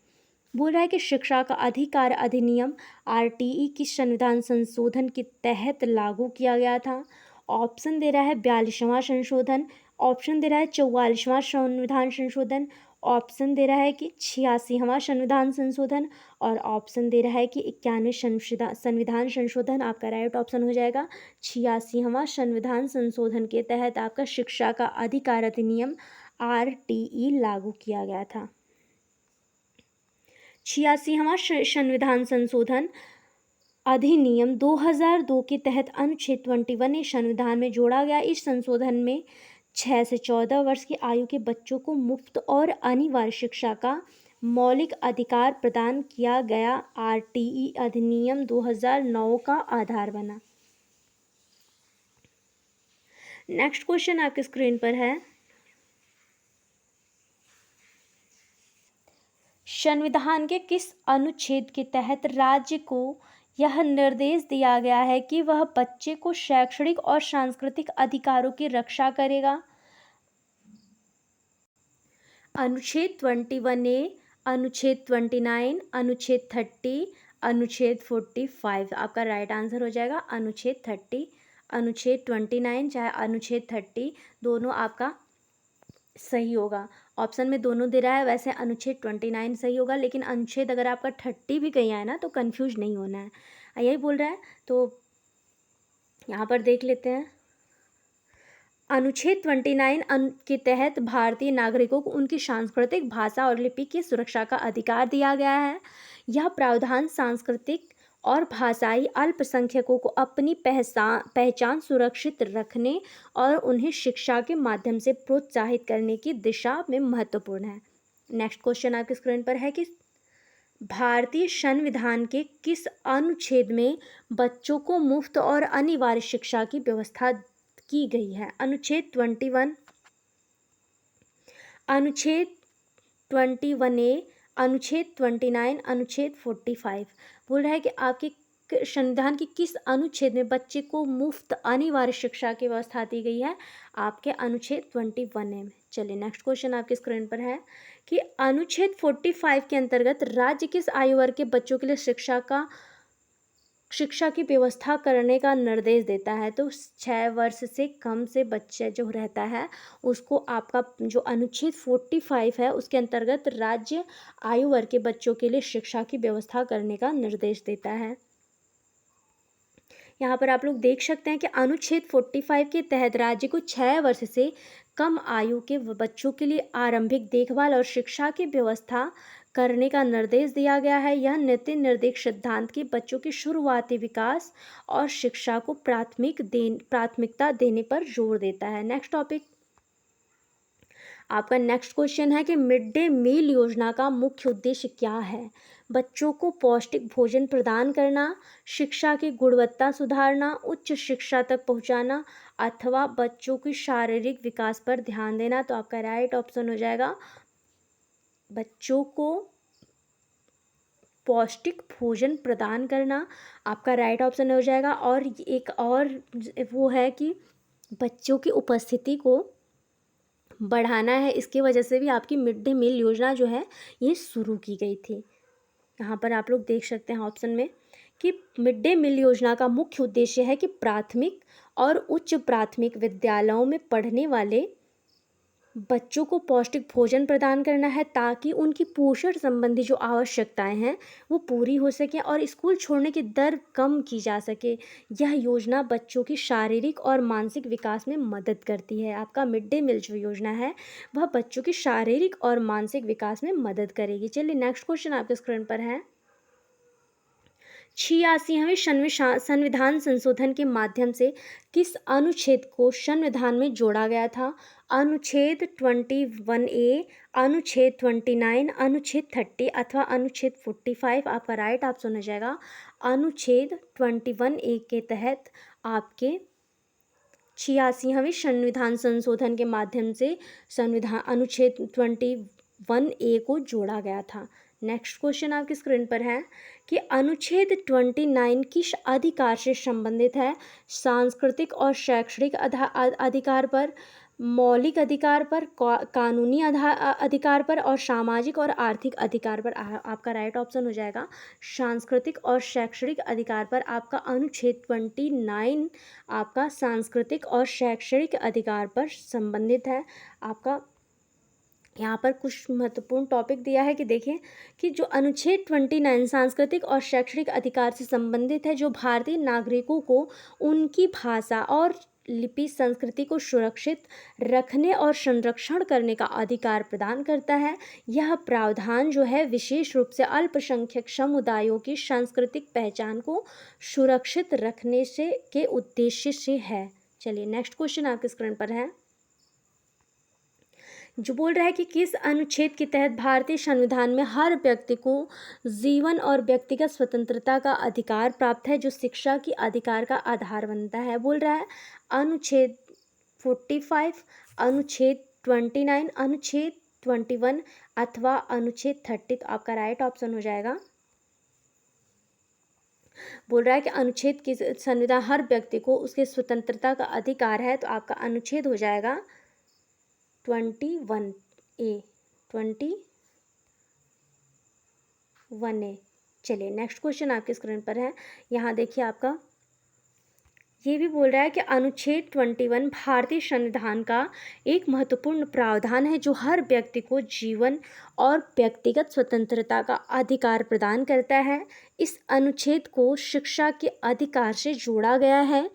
बोल रहा है कि शिक्षा का अधिकार अधिनियम आरटीई की संविधान संशोधन के तहत लागू किया गया था। ऑप्शन दे रहा है 42वां संशोधन, ऑप्शन दे रहा है 44वां संविधान संशोधन, ऑप्शन दे रहा है कि 86वां संविधान संशोधन, और ऑप्शन दे रहा है कि 91 संविधान संशोधन। आपका राइट ऑप्शन हो जाएगा 86वां संविधान संशोधन के तहत आपका शिक्षा का अधिकार अधिनियम आरटीई लागू किया गया था। 86वां संविधान संशोधन अधिनियम 2002 के तहत अनुच्छेद 21 संविधान में जोड़ा गया। इस संशोधन में 6 से 14 वर्ष की आयु के बच्चों को मुफ्त और अनिवार्य शिक्षा का मौलिक अधिकार प्रदान किया गया। आरटीई अधिनियम 2009 का आधार बना। नेक्स्ट क्वेश्चन आपके स्क्रीन पर है, संविधान के किस अनुच्छेद के तहत राज्य को यह निर्देश दिया गया है कि वह बच्चे को शैक्षणिक और सांस्कृतिक अधिकारों की रक्षा करेगा? अनुच्छेद 21A, अनुच्छेद 29, अनुच्छेद 30, अनुच्छेद 45। आपका राइट आंसर हो जाएगा अनुच्छेद 30, अनुच्छेद 29 चाहे अनुच्छेद 30, दोनों आपका सही होगा। ऑप्शन में दोनों दे रहा है, वैसे अनुच्छेद 29 सही होगा, लेकिन अनुच्छेद अगर आपका 30 भी कहीं आए ना तो कंफ्यूज नहीं होना है, यही बोल रहा है। तो यहाँ पर देख लेते हैं, अनुच्छेद 29 के तहत भारतीय नागरिकों को उनकी सांस्कृतिक भाषा और लिपि की सुरक्षा का अधिकार दिया गया है। यह प्रावधान सांस्कृतिक और भाषाई अल्पसंख्यकों को अपनी पहचान सुरक्षित रखने और उन्हें शिक्षा के माध्यम से प्रोत्साहित करने की दिशा में महत्वपूर्ण है। नेक्स्ट क्वेश्चन आपकी स्क्रीन पर है कि भारतीय संविधान के किस अनुच्छेद में बच्चों को मुफ्त और अनिवार्य शिक्षा की व्यवस्था की गई है? अनुच्छेद 21, अनुच्छेद 21A, अनुच्छेद 29, अनुच्छेद 45। बोल रहा है कि आपके संविधान के किस अनुच्छेद में बच्चे को मुफ्त अनिवार्य शिक्षा की व्यवस्था दी गई है? आपके अनुच्छेद 21A में। चलिए नेक्स्ट क्वेश्चन आपके स्क्रीन पर है कि अनुच्छेद 45 के अंतर्गत राज्य किस आयु वर्ग के बच्चों के लिए शिक्षा की व्यवस्था करने का निर्देश देता है? तो 6 वर्ष से कम से बच्चे जो रहता है उसको आपका जो अनुच्छेद 45 है उसके अंतर्गत राज्य आयु वर्ग के बच्चों के लिए शिक्षा की व्यवस्था करने का निर्देश देता है। यहाँ पर आप लोग देख सकते हैं कि अनुच्छेद 45 के तहत राज्य को 6 वर्ष से कम आयु के बच्चों के लिए आरंभिक देखभाल और शिक्षा की व्यवस्था करने का निर्देश दिया गया है। यह नीति निर्देश सिद्धांत की बच्चों के शुरुआती विकास और शिक्षा को प्राथमिकता देने पर जोर देता है। नेक्स्ट टॉपिक आपका नेक्स्ट क्वेश्चन है कि मिड डे मील योजना का मुख्य उद्देश्य क्या है? बच्चों को पौष्टिक भोजन प्रदान करना, शिक्षा की गुणवत्ता सुधारना, उच्च शिक्षा तक पहुंचाना, अथवा बच्चों के शारीरिक विकास पर ध्यान देना। तो आपका राइट ऑप्शन हो जाएगा बच्चों को पौष्टिक भोजन प्रदान करना, आपका राइट ऑप्शन हो जाएगा। और एक और वो है कि बच्चों की उपस्थिति को बढ़ाना है, इसकी वजह से भी आपकी मिड डे मील योजना जो है ये शुरू की गई थी। यहाँ पर आप लोग देख सकते हैं ऑप्शन में कि मिड डे मील योजना का मुख्य उद्देश्य है कि प्राथमिक और उच्च प्राथमिक विद्यालयों में पढ़ने वाले बच्चों को पौष्टिक भोजन प्रदान करना है ताकि उनकी पोषण संबंधी जो आवश्यकताएं हैं वो पूरी हो सके और स्कूल छोड़ने की दर कम की जा सके। यह योजना बच्चों की शारीरिक और मानसिक विकास में मदद करती है। आपका मिड डे मील जो योजना है वह बच्चों की शारीरिक और मानसिक विकास में मदद करेगी। चलिए नेक्स्ट क्वेश्चन आपके स्क्रीन पर है, 86वें संविधान संशोधन के माध्यम से किस अनुच्छेद को संविधान में जोड़ा गया था? अनुच्छेद 21A, अनुच्छेद 29, अनुच्छेद 30 अथवा अनुच्छेद 45। आपका राइट ऑप्शन हो जाएगा अनुच्छेद 21A के तहत आपके 86वीं संविधान संशोधन के माध्यम से संविधान अनुच्छेद 21A को जोड़ा गया था। नेक्स्ट क्वेश्चन आपकी स्क्रीन पर है कि अनुच्छेद 29 किस अधिकार से संबंधित है? सांस्कृतिक और शैक्षणिक अधिकार पर, मौलिक अधिकार पर, कानूनी अधिकार पर और सामाजिक और आर्थिक अधिकार पर। आपका राइट ऑप्शन हो जाएगा सांस्कृतिक और शैक्षणिक अधिकार पर। आपका अनुच्छेद 29 आपका सांस्कृतिक और शैक्षणिक अधिकार पर संबंधित है। आपका यहाँ पर कुछ महत्वपूर्ण टॉपिक दिया है कि देखें कि जो अनुच्छेद 29 सांस्कृतिक और शैक्षणिक अधिकार से संबंधित है, जो भारतीय नागरिकों को उनकी भाषा और लिपि संस्कृति को सुरक्षित रखने और संरक्षण करने का अधिकार प्रदान करता है। यह प्रावधान जो है विशेष रूप से अल्पसंख्यक समुदायों की सांस्कृतिक पहचान को सुरक्षित रखने से के उद्देश्य से है। चलिए नेक्स्ट क्वेश्चन आपके स्क्रीन पर है, जो बोल रहा है कि किस अनुच्छेद के तहत भारतीय संविधान में हर व्यक्ति को जीवन और व्यक्तिगत स्वतंत्रता का अधिकार प्राप्त है, जो शिक्षा की अधिकार का आधार बनता है। बोल रहा है अनुच्छेद 45, अनुच्छेद 29, अनुच्छेद 21 अथवा अनुच्छेद 30। तो आपका राइट ऑप्शन हो जाएगा, बोल रहा है कि अनुच्छेद की संविधान हर व्यक्ति को उसके स्वतंत्रता का अधिकार है, तो आपका अनुच्छेद हो जाएगा 21A, 21A। चलिए नेक्स्ट क्वेश्चन आपके स्क्रीन पर है, यहाँ देखिए आपका ये भी बोल रहा है कि अनुच्छेद 21 भारतीय संविधान का एक महत्वपूर्ण प्रावधान है, जो हर व्यक्ति को जीवन और व्यक्तिगत स्वतंत्रता का अधिकार प्रदान करता है। इस अनुच्छेद को शिक्षा के अधिकार से जोड़ा गया है,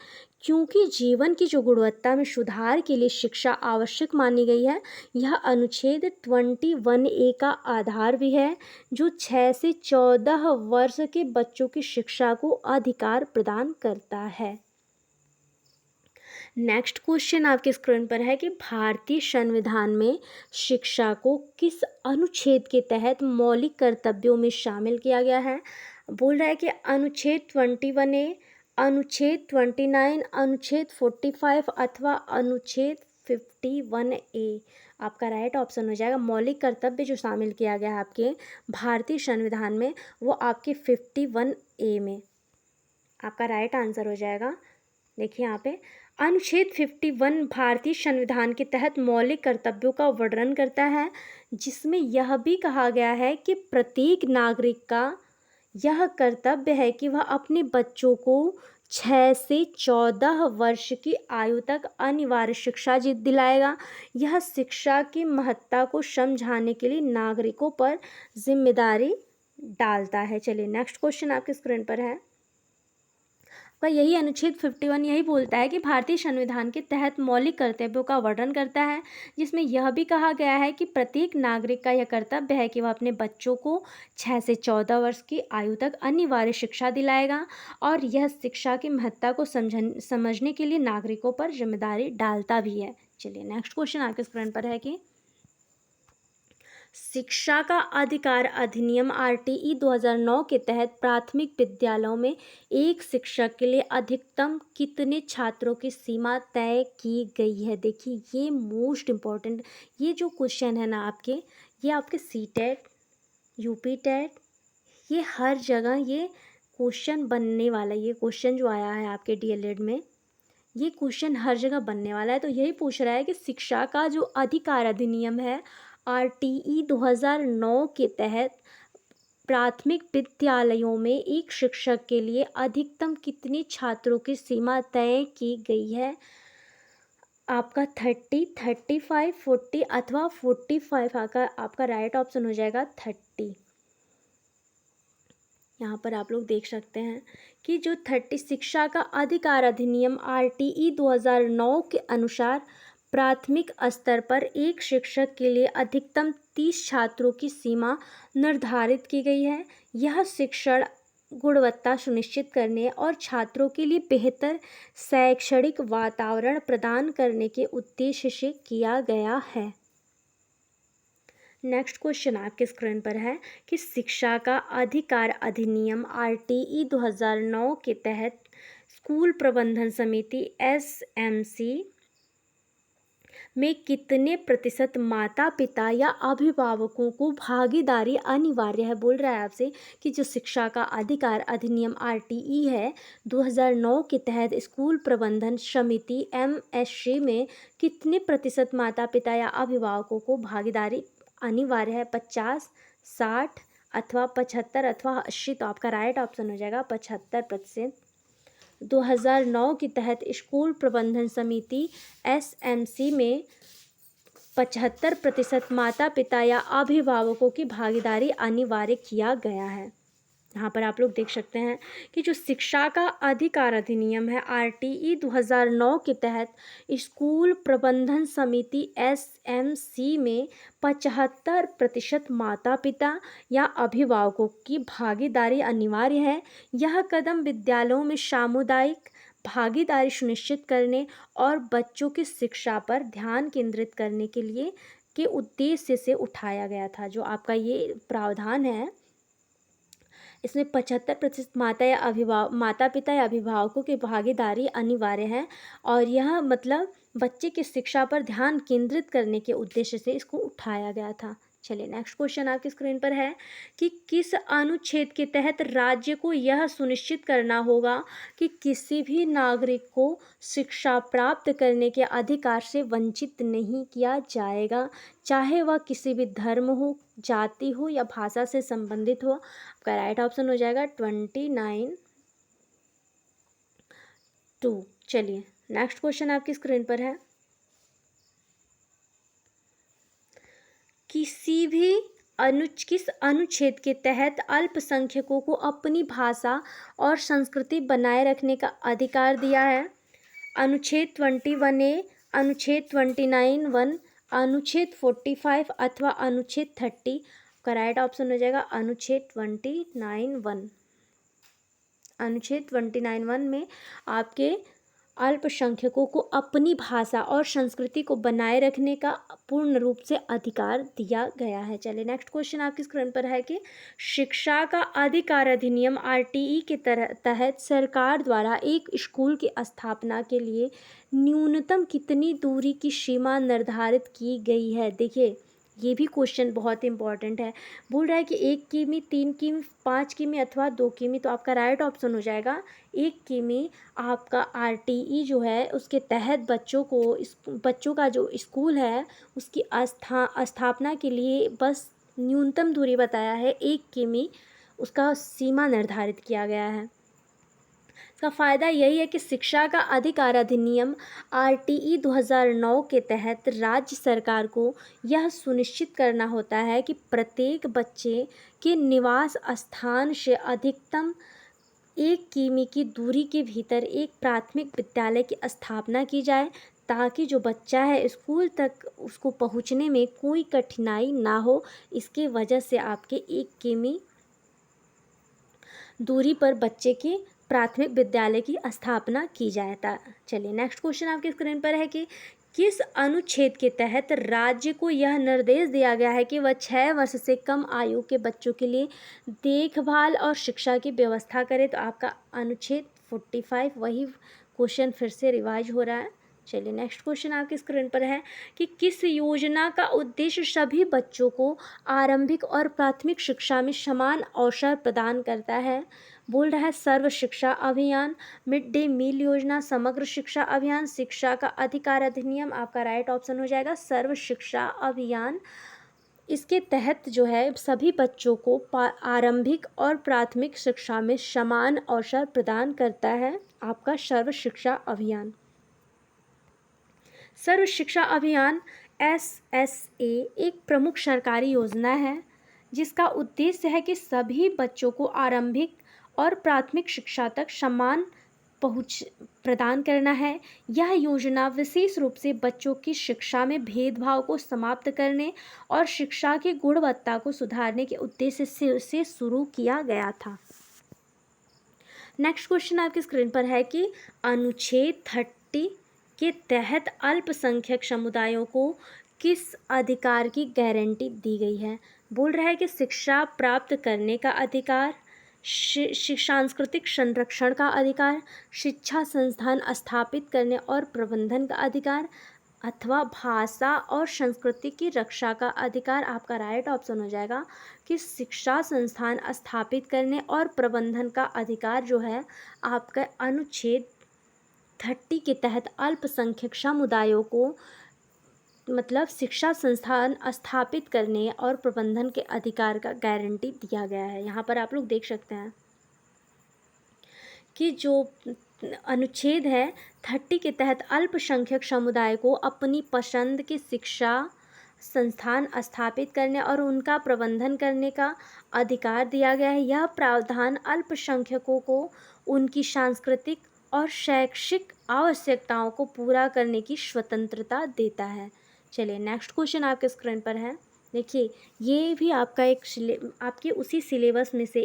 क्योंकि जीवन की जो गुणवत्ता में सुधार के लिए शिक्षा आवश्यक मानी गई है। यह अनुच्छेद 21A का आधार भी है, जो 6 से 14 वर्ष के बच्चों की शिक्षा को अधिकार प्रदान करता है। नेक्स्ट क्वेश्चन आपके स्क्रीन पर है कि भारतीय संविधान में शिक्षा को किस अनुच्छेद के तहत मौलिक कर्तव्यों में शामिल किया गया है? बोल रहा है कि अनुच्छेद 21A, अनुच्छेद 29, अनुच्छेद 45 अथवा अनुच्छेद 51A। आपका राइट ऑप्शन हो जाएगा मौलिक कर्तव्य जो शामिल किया गया है आपके भारतीय संविधान में, वो आपके 51A में आपका राइट आंसर हो जाएगा। देखिए यहाँ पे अनुच्छेद 51 भारतीय संविधान के तहत मौलिक कर्तव्यों का वर्णन करता है, जिसमें यह भी कहा गया है कि प्रत्येक नागरिक का यह कर्तव्य है कि वह अपने बच्चों को 6 से 14 वर्ष की आयु तक अनिवार्य शिक्षा दिलाएगा। यह शिक्षा की महत्ता को समझाने के लिए नागरिकों पर जिम्मेदारी डालता है। चलिए नेक्स्ट क्वेश्चन आपके स्क्रीन पर है, का यही अनुच्छेद 51 यही बोलता है कि भारतीय संविधान के तहत मौलिक कर्तव्यों का वर्णन करता है, जिसमें यह भी कहा गया है कि प्रत्येक नागरिक का यह कर्तव्य है कि वह अपने बच्चों को 6 से 14 वर्ष की आयु तक अनिवार्य शिक्षा दिलाएगा, और यह शिक्षा की महत्ता को समझने के लिए नागरिकों पर जिम्मेदारी डालता भी है। चलिए नेक्स्ट क्वेश्चन आपके स्क्रीन पर है कि शिक्षा का अधिकार अधिनियम RTE 2009 के तहत प्राथमिक विद्यालयों में एक शिक्षक के लिए अधिकतम कितने छात्रों की सीमा तय की गई है? देखिए ये मोस्ट इम्पॉर्टेंट, ये जो क्वेश्चन है ना आपके, ये आपके CTET, UP TET, ये हर जगह ये क्वेश्चन बनने वाला है। ये क्वेश्चन जो आया है आपके DLED में, ये क्वेश्चन हर जगह बनने वाला है। तो यही पूछ रहा है कि शिक्षा का जो अधिकार अधिनियम है RTE 2009 के तहत प्राथमिक विद्यालयों में एक शिक्षक के लिए अधिकतम कितने छात्रों की सीमा तय की गई है? आपका 30, 35, 40 अथवा 45 आपका राइट ऑप्शन हो जाएगा 30। यहाँ पर आप लोग देख सकते हैं कि जो 30 शिक्षा का अधिकार अधिनियम RTE 2009 के अनुसार प्राथमिक स्तर पर एक शिक्षक के लिए अधिकतम 30 छात्रों की सीमा निर्धारित की गई है। यह शिक्षण गुणवत्ता सुनिश्चित करने और छात्रों के लिए बेहतर शैक्षणिक वातावरण प्रदान करने के उद्देश्य से किया गया है। नेक्स्ट क्वेश्चन आपके स्क्रीन पर है कि शिक्षा का अधिकार अधिनियम RTE 2009 के तहत स्कूल प्रबंधन समिति एसएमसी में कितने प्रतिशत माता पिता या अभिभावकों को भागीदारी अनिवार्य है। बोल रहा है आपसे कि जो शिक्षा का अधिकार अधिनियम आरटीई है 2009 के तहत स्कूल प्रबंधन समिति एमएससी में कितने प्रतिशत माता पिता या अभिभावकों को भागीदारी अनिवार्य है। 50, 60 अथवा 75 अथवा 80। तो आपका राइट ऑप्शन हो जाएगा 75%। 2009 के तहत स्कूल प्रबंधन समिति एसएमसी में 75% माता पिता या अभिभावकों की भागीदारी अनिवार्य किया गया है। यहाँ पर आप लोग देख सकते हैं कि जो शिक्षा का अधिकार अधिनियम है आरटीई 2009 के तहत स्कूल प्रबंधन समिति एसएमसी में 75% माता पिता या अभिभावकों की भागीदारी अनिवार्य है। यह कदम विद्यालयों में सामुदायिक भागीदारी सुनिश्चित करने और बच्चों की शिक्षा पर ध्यान केंद्रित करने के लिए के उद्देश्य से उठाया गया था। जो आपका ये प्रावधान है इसमें 75% माता पिता या अभिभावकों की भागीदारी अनिवार्य है और यह मतलब बच्चे की शिक्षा पर ध्यान केंद्रित करने के उद्देश्य से इसको उठाया गया था। चलिए नेक्स्ट क्वेश्चन आपकी स्क्रीन पर है कि किस अनुच्छेद के तहत राज्य को यह सुनिश्चित करना होगा कि किसी भी नागरिक को शिक्षा प्राप्त करने के अधिकार से वंचित नहीं किया जाएगा, चाहे वह किसी भी धर्म हो, जाति हो या भाषा से संबंधित हो। आपका राइट ऑप्शन हो जाएगा 29(2). चलिए नेक्स्ट क्वेश्चन आपकी स्क्रीन पर है, किस अनुच्छेद के तहत अल्पसंख्यकों को अपनी भाषा और संस्कृति बनाए रखने का अधिकार दिया है। अनुच्छेद 21A, अनुच्छेद 29(1), अनुच्छेद 45 अथवा अनुच्छेद 30। का राइट ऑप्शन हो जाएगा अनुच्छेद 29(1). अनुच्छेद 29(1) में आपके अल्पसंख्यकों को अपनी भाषा और संस्कृति को बनाए रखने का पूर्ण रूप से अधिकार दिया गया है। चलिए नेक्स्ट क्वेश्चन आपकी स्क्रीन पर है कि शिक्षा का अधिकार अधिनियम आरटीई के तहत सरकार द्वारा एक स्कूल की स्थापना के लिए न्यूनतम कितनी दूरी की सीमा निर्धारित की गई है। देखिए ये भी क्वेश्चन बहुत इंपॉर्टेंट है। बोल रहा है कि 1 किमी, 3 किमी, 5 किमी अथवा 2 किमी। तो आपका राइट ऑप्शन हो जाएगा 1 किमी। आपका आरटीई जो है उसके तहत बच्चों का जो स्कूल है उसकी स्थापना के लिए बस न्यूनतम दूरी बताया है 1 किमी, उसका सीमा निर्धारित किया गया है। इसका फ़ायदा यही है कि शिक्षा का अधिकार अधिनियम आरटीई 2009 के तहत राज्य सरकार को यह सुनिश्चित करना होता है कि प्रत्येक बच्चे के निवास स्थान से अधिकतम 1 किमी की दूरी के भीतर एक प्राथमिक विद्यालय की स्थापना की जाए, ताकि जो बच्चा है स्कूल तक उसको पहुंचने में कोई कठिनाई ना हो। इसके वजह से आपके 1 किमी दूरी पर बच्चे के प्राथमिक विद्यालय की स्थापना की जाए। चलिए नेक्स्ट क्वेश्चन आपकी स्क्रीन पर है कि किस अनुच्छेद के तहत राज्य को यह निर्देश दिया गया है कि वह 6 वर्ष से कम आयु के बच्चों के लिए देखभाल और शिक्षा की व्यवस्था करे। तो आपका अनुच्छेद 45, वही क्वेश्चन फिर से रिवाइज हो रहा है। चलिए नेक्स्ट क्वेश्चन आपकी स्क्रीन पर है कि किस योजना का उद्देश्य सभी बच्चों को आरंभिक और प्राथमिक शिक्षा में समान अवसर प्रदान करता है। बोल रहा है सर्व शिक्षा अभियान, मिड डे मील योजना, समग्र शिक्षा अभियान, शिक्षा का अधिकार अधिनियम। आपका राइट ऑप्शन हो जाएगा सर्व शिक्षा अभियान। इसके तहत जो है सभी बच्चों को आरंभिक और प्राथमिक शिक्षा में समान अवसर प्रदान करता है आपका सर्व शिक्षा अभियान। सर्व शिक्षा अभियान SSA एक प्रमुख सरकारी योजना है जिसका उद्देश्य है कि सभी बच्चों को आरंभिक और प्राथमिक शिक्षा तक समान पहुंच प्रदान करना है। यह योजना विशेष रूप से बच्चों की शिक्षा में भेदभाव को समाप्त करने और शिक्षा की गुणवत्ता को सुधारने के उद्देश्य से शुरू किया गया था। नेक्स्ट क्वेश्चन आपकी स्क्रीन पर है कि अनुच्छेद 30 के तहत अल्पसंख्यक समुदायों को किस अधिकार की गारंटी दी गई है। बोल रहा है कि शिक्षा प्राप्त करने का अधिकार, सांस्कृतिक संरक्षण का अधिकार, शिक्षा संस्थान स्थापित करने और प्रबंधन का अधिकार, अथवा भाषा और संस्कृति की रक्षा का अधिकार। आपका राइट ऑप्शन हो जाएगा कि शिक्षा संस्थान स्थापित करने और प्रबंधन का अधिकार जो है आपका अनुच्छेद 30 के तहत अल्पसंख्यक समुदायों को मतलब शिक्षा संस्थान स्थापित करने और प्रबंधन के अधिकार का गारंटी दिया गया है। यहाँ पर आप लोग देख सकते हैं कि जो अनुच्छेद है 30 के तहत अल्पसंख्यक समुदाय को अपनी पसंद की शिक्षा संस्थान स्थापित करने और उनका प्रबंधन करने का अधिकार दिया गया है। यह प्रावधान अल्पसंख्यकों को उनकी सांस्कृतिक और शैक्षिक आवश्यकताओं को पूरा करने की स्वतंत्रता देता है। चलिए नेक्स्ट क्वेश्चन आपके स्क्रीन पर है। देखिए ये भी आपका आपके उसी सिलेबस में से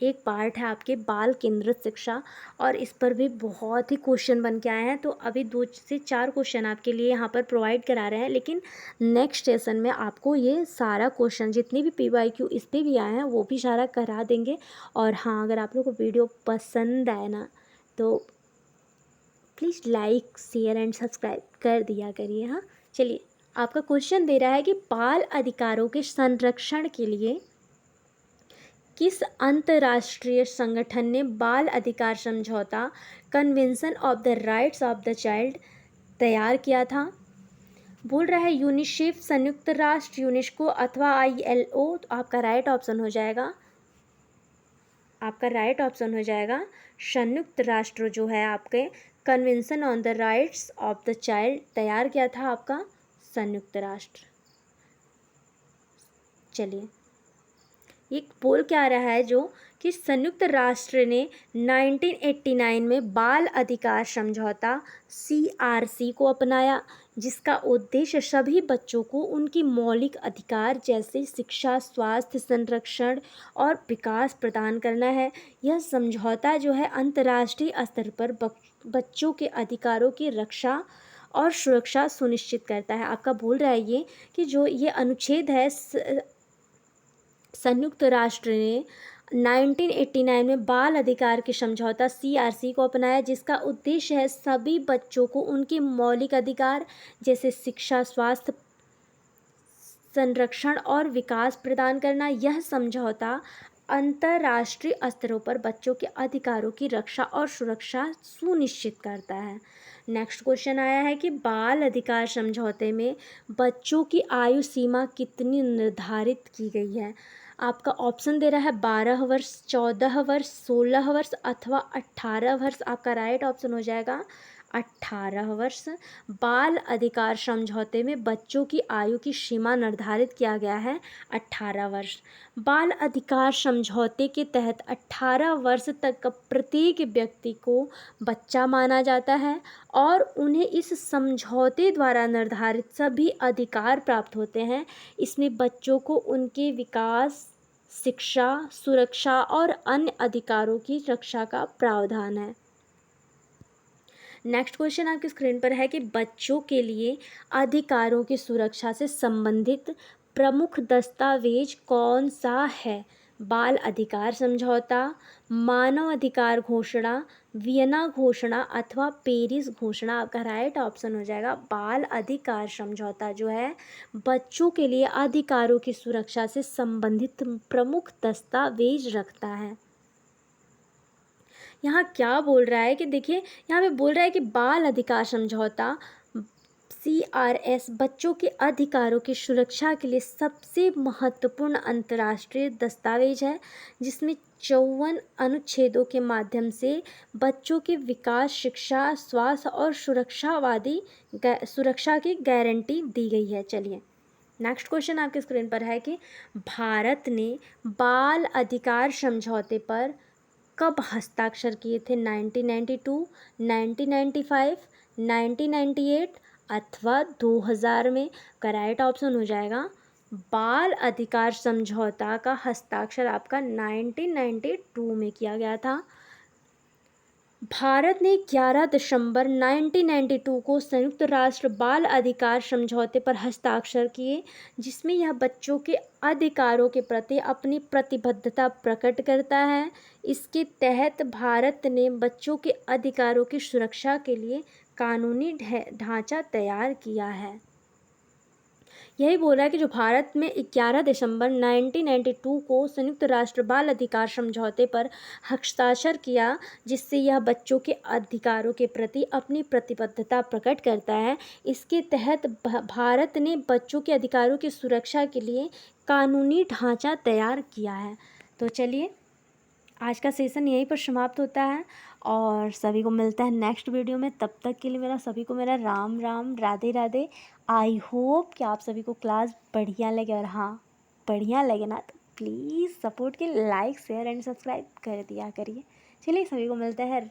एक पार्ट है आपके बाल केंद्रित शिक्षा, और इस पर भी बहुत ही क्वेश्चन बन के आए हैं। तो अभी 2 से 4 क्वेश्चन आपके लिए यहाँ पर प्रोवाइड करा रहे हैं, लेकिन नेक्स्ट सेशन में आपको ये सारा क्वेश्चन जितने भी PYQ इस पर भी आए हैं वो भी सारा करा देंगे। और हाँ, अगर आप लोग को वीडियो पसंद आए ना तो please like share and subscribe कर दिया करिए। हाँ चलिए, आपका क्वेश्चन दे रहा है कि बाल अधिकारों के संरक्षण के लिए किस अंतर्राष्ट्रीय संगठन ने बाल अधिकार समझौता convention of the rights of the child तैयार किया था? बोल रहा है यूनिसेफ, संयुक्त राष्ट्र, यूनेस्को अथवा ILO। तो आपका राइट ऑप्शन हो जाएगा संयुक्त राष्ट्र जो है आपके convention on the rights of the child तैयार किया था आपका संयुक्त राष्ट्र। चलिए, एक बोल क्या रहा है जो कि संयुक्त राष्ट्र ने 1989 में बाल अधिकार समझौता CRC को अपनाया, जिसका उद्देश्य सभी बच्चों को उनकी मौलिक अधिकार जैसे शिक्षा, स्वास्थ्य, संरक्षण और विकास प्रदान करना है। यह समझौता जो है अंतर्राष्ट्रीय स्तर पर बच्चों के अधिकारों की रक्षा और सुरक्षा सुनिश्चित करता है। आपका बोल रहा है ये कि जो ये अनुच्छेद है संयुक्त राष्ट्र ने 1989 में बाल अधिकार के समझौता CRC को अपनाया, जिसका उद्देश्य है सभी बच्चों को उनके मौलिक अधिकार जैसे शिक्षा, स्वास्थ्य, संरक्षण और विकास प्रदान करना। यह समझौता अंतर्राष्ट्रीय स्तरों पर बच्चों के अधिकारों की रक्षा और सुरक्षा सुनिश्चित करता है। नेक्स्ट क्वेश्चन आया है कि बाल अधिकार समझौते में बच्चों की आयु सीमा कितनी निर्धारित की गई है? आपका ऑप्शन दे रहा है 12 वर्ष, 14 वर्ष, 16 वर्ष अथवा 18 वर्ष। आपका राइट ऑप्शन हो जाएगा 18 वर्ष। बाल अधिकार समझौते में बच्चों की आयु की सीमा निर्धारित किया गया है 18 वर्ष। बाल अधिकार समझौते के तहत 18 वर्ष तक का प्रत्येक व्यक्ति को बच्चा माना जाता है और उन्हें इस समझौते द्वारा निर्धारित सभी अधिकार प्राप्त होते हैं। इसमें बच्चों को उनके विकास, शिक्षा, सुरक्षा और अन्य अधिकारों की रक्षा का प्रावधान है। नेक्स्ट क्वेश्चन आपकी स्क्रीन पर है कि बच्चों के लिए अधिकारों की सुरक्षा से संबंधित प्रमुख दस्तावेज कौन सा है? बाल अधिकार समझौता, मानव अधिकार घोषणा, वियना घोषणा अथवा पेरिस घोषणा। आपका राइट ऑप्शन हो जाएगा बाल अधिकार समझौता जो है बच्चों के लिए अधिकारों की सुरक्षा से संबंधित प्रमुख दस्तावेज रखता है। यहाँ क्या बोल रहा है कि देखिए, यहाँ पे बोल रहा है कि बाल अधिकार समझौता CRS बच्चों के अधिकारों की सुरक्षा के लिए सबसे महत्वपूर्ण अंतर्राष्ट्रीय दस्तावेज है, जिसमें 54 अनुच्छेदों के माध्यम से बच्चों के विकास, शिक्षा, स्वास्थ्य और सुरक्षा की गारंटी दी गई है। चलिए नेक्स्ट क्वेश्चन आपके स्क्रीन पर है कि भारत ने बाल अधिकार समझौते पर कब हस्ताक्षर किए थे? 1992, 1995, 1998 अथवा 2000 में? का राइट ऑप्शन हो जाएगा बाल अधिकार समझौता का हस्ताक्षर आपका 1992 में किया गया था। भारत ने 11 दिसंबर 1992 को संयुक्त राष्ट्र बाल अधिकार समझौते पर हस्ताक्षर किए, जिसमें यह बच्चों के अधिकारों के प्रति अपनी प्रतिबद्धता प्रकट करता है। इसके तहत भारत ने बच्चों के अधिकारों की सुरक्षा के लिए कानूनी ढांचा तैयार किया है। यही बोला है कि जो भारत में 11 दिसंबर 1992 को संयुक्त राष्ट्र बाल अधिकार समझौते पर हस्ताक्षर किया, जिससे यह बच्चों के अधिकारों के प्रति अपनी प्रतिबद्धता प्रकट करता है। इसके तहत भारत ने बच्चों के अधिकारों की सुरक्षा के लिए कानूनी ढांचा तैयार किया है। तो चलिए, आज का सेशन यहीं पर समाप्त होता है और सभी को मिलता है नेक्स्ट वीडियो में। तब तक के लिए सभी को मेरा राम राम, राधे राधे। आई होप कि आप सभी को क्लास बढ़िया लगे, और हाँ, बढ़िया लगे ना तो प्लीज़ सपोर्ट के लाइक शेयर एंड सब्सक्राइब कर दिया करिए। चलिए, सभी को मिलता है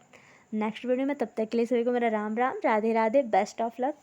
नेक्स्ट वीडियो में। तब तक के लिए सभी को मेरा Ram Ram, Radhe Radhe. Best of luck.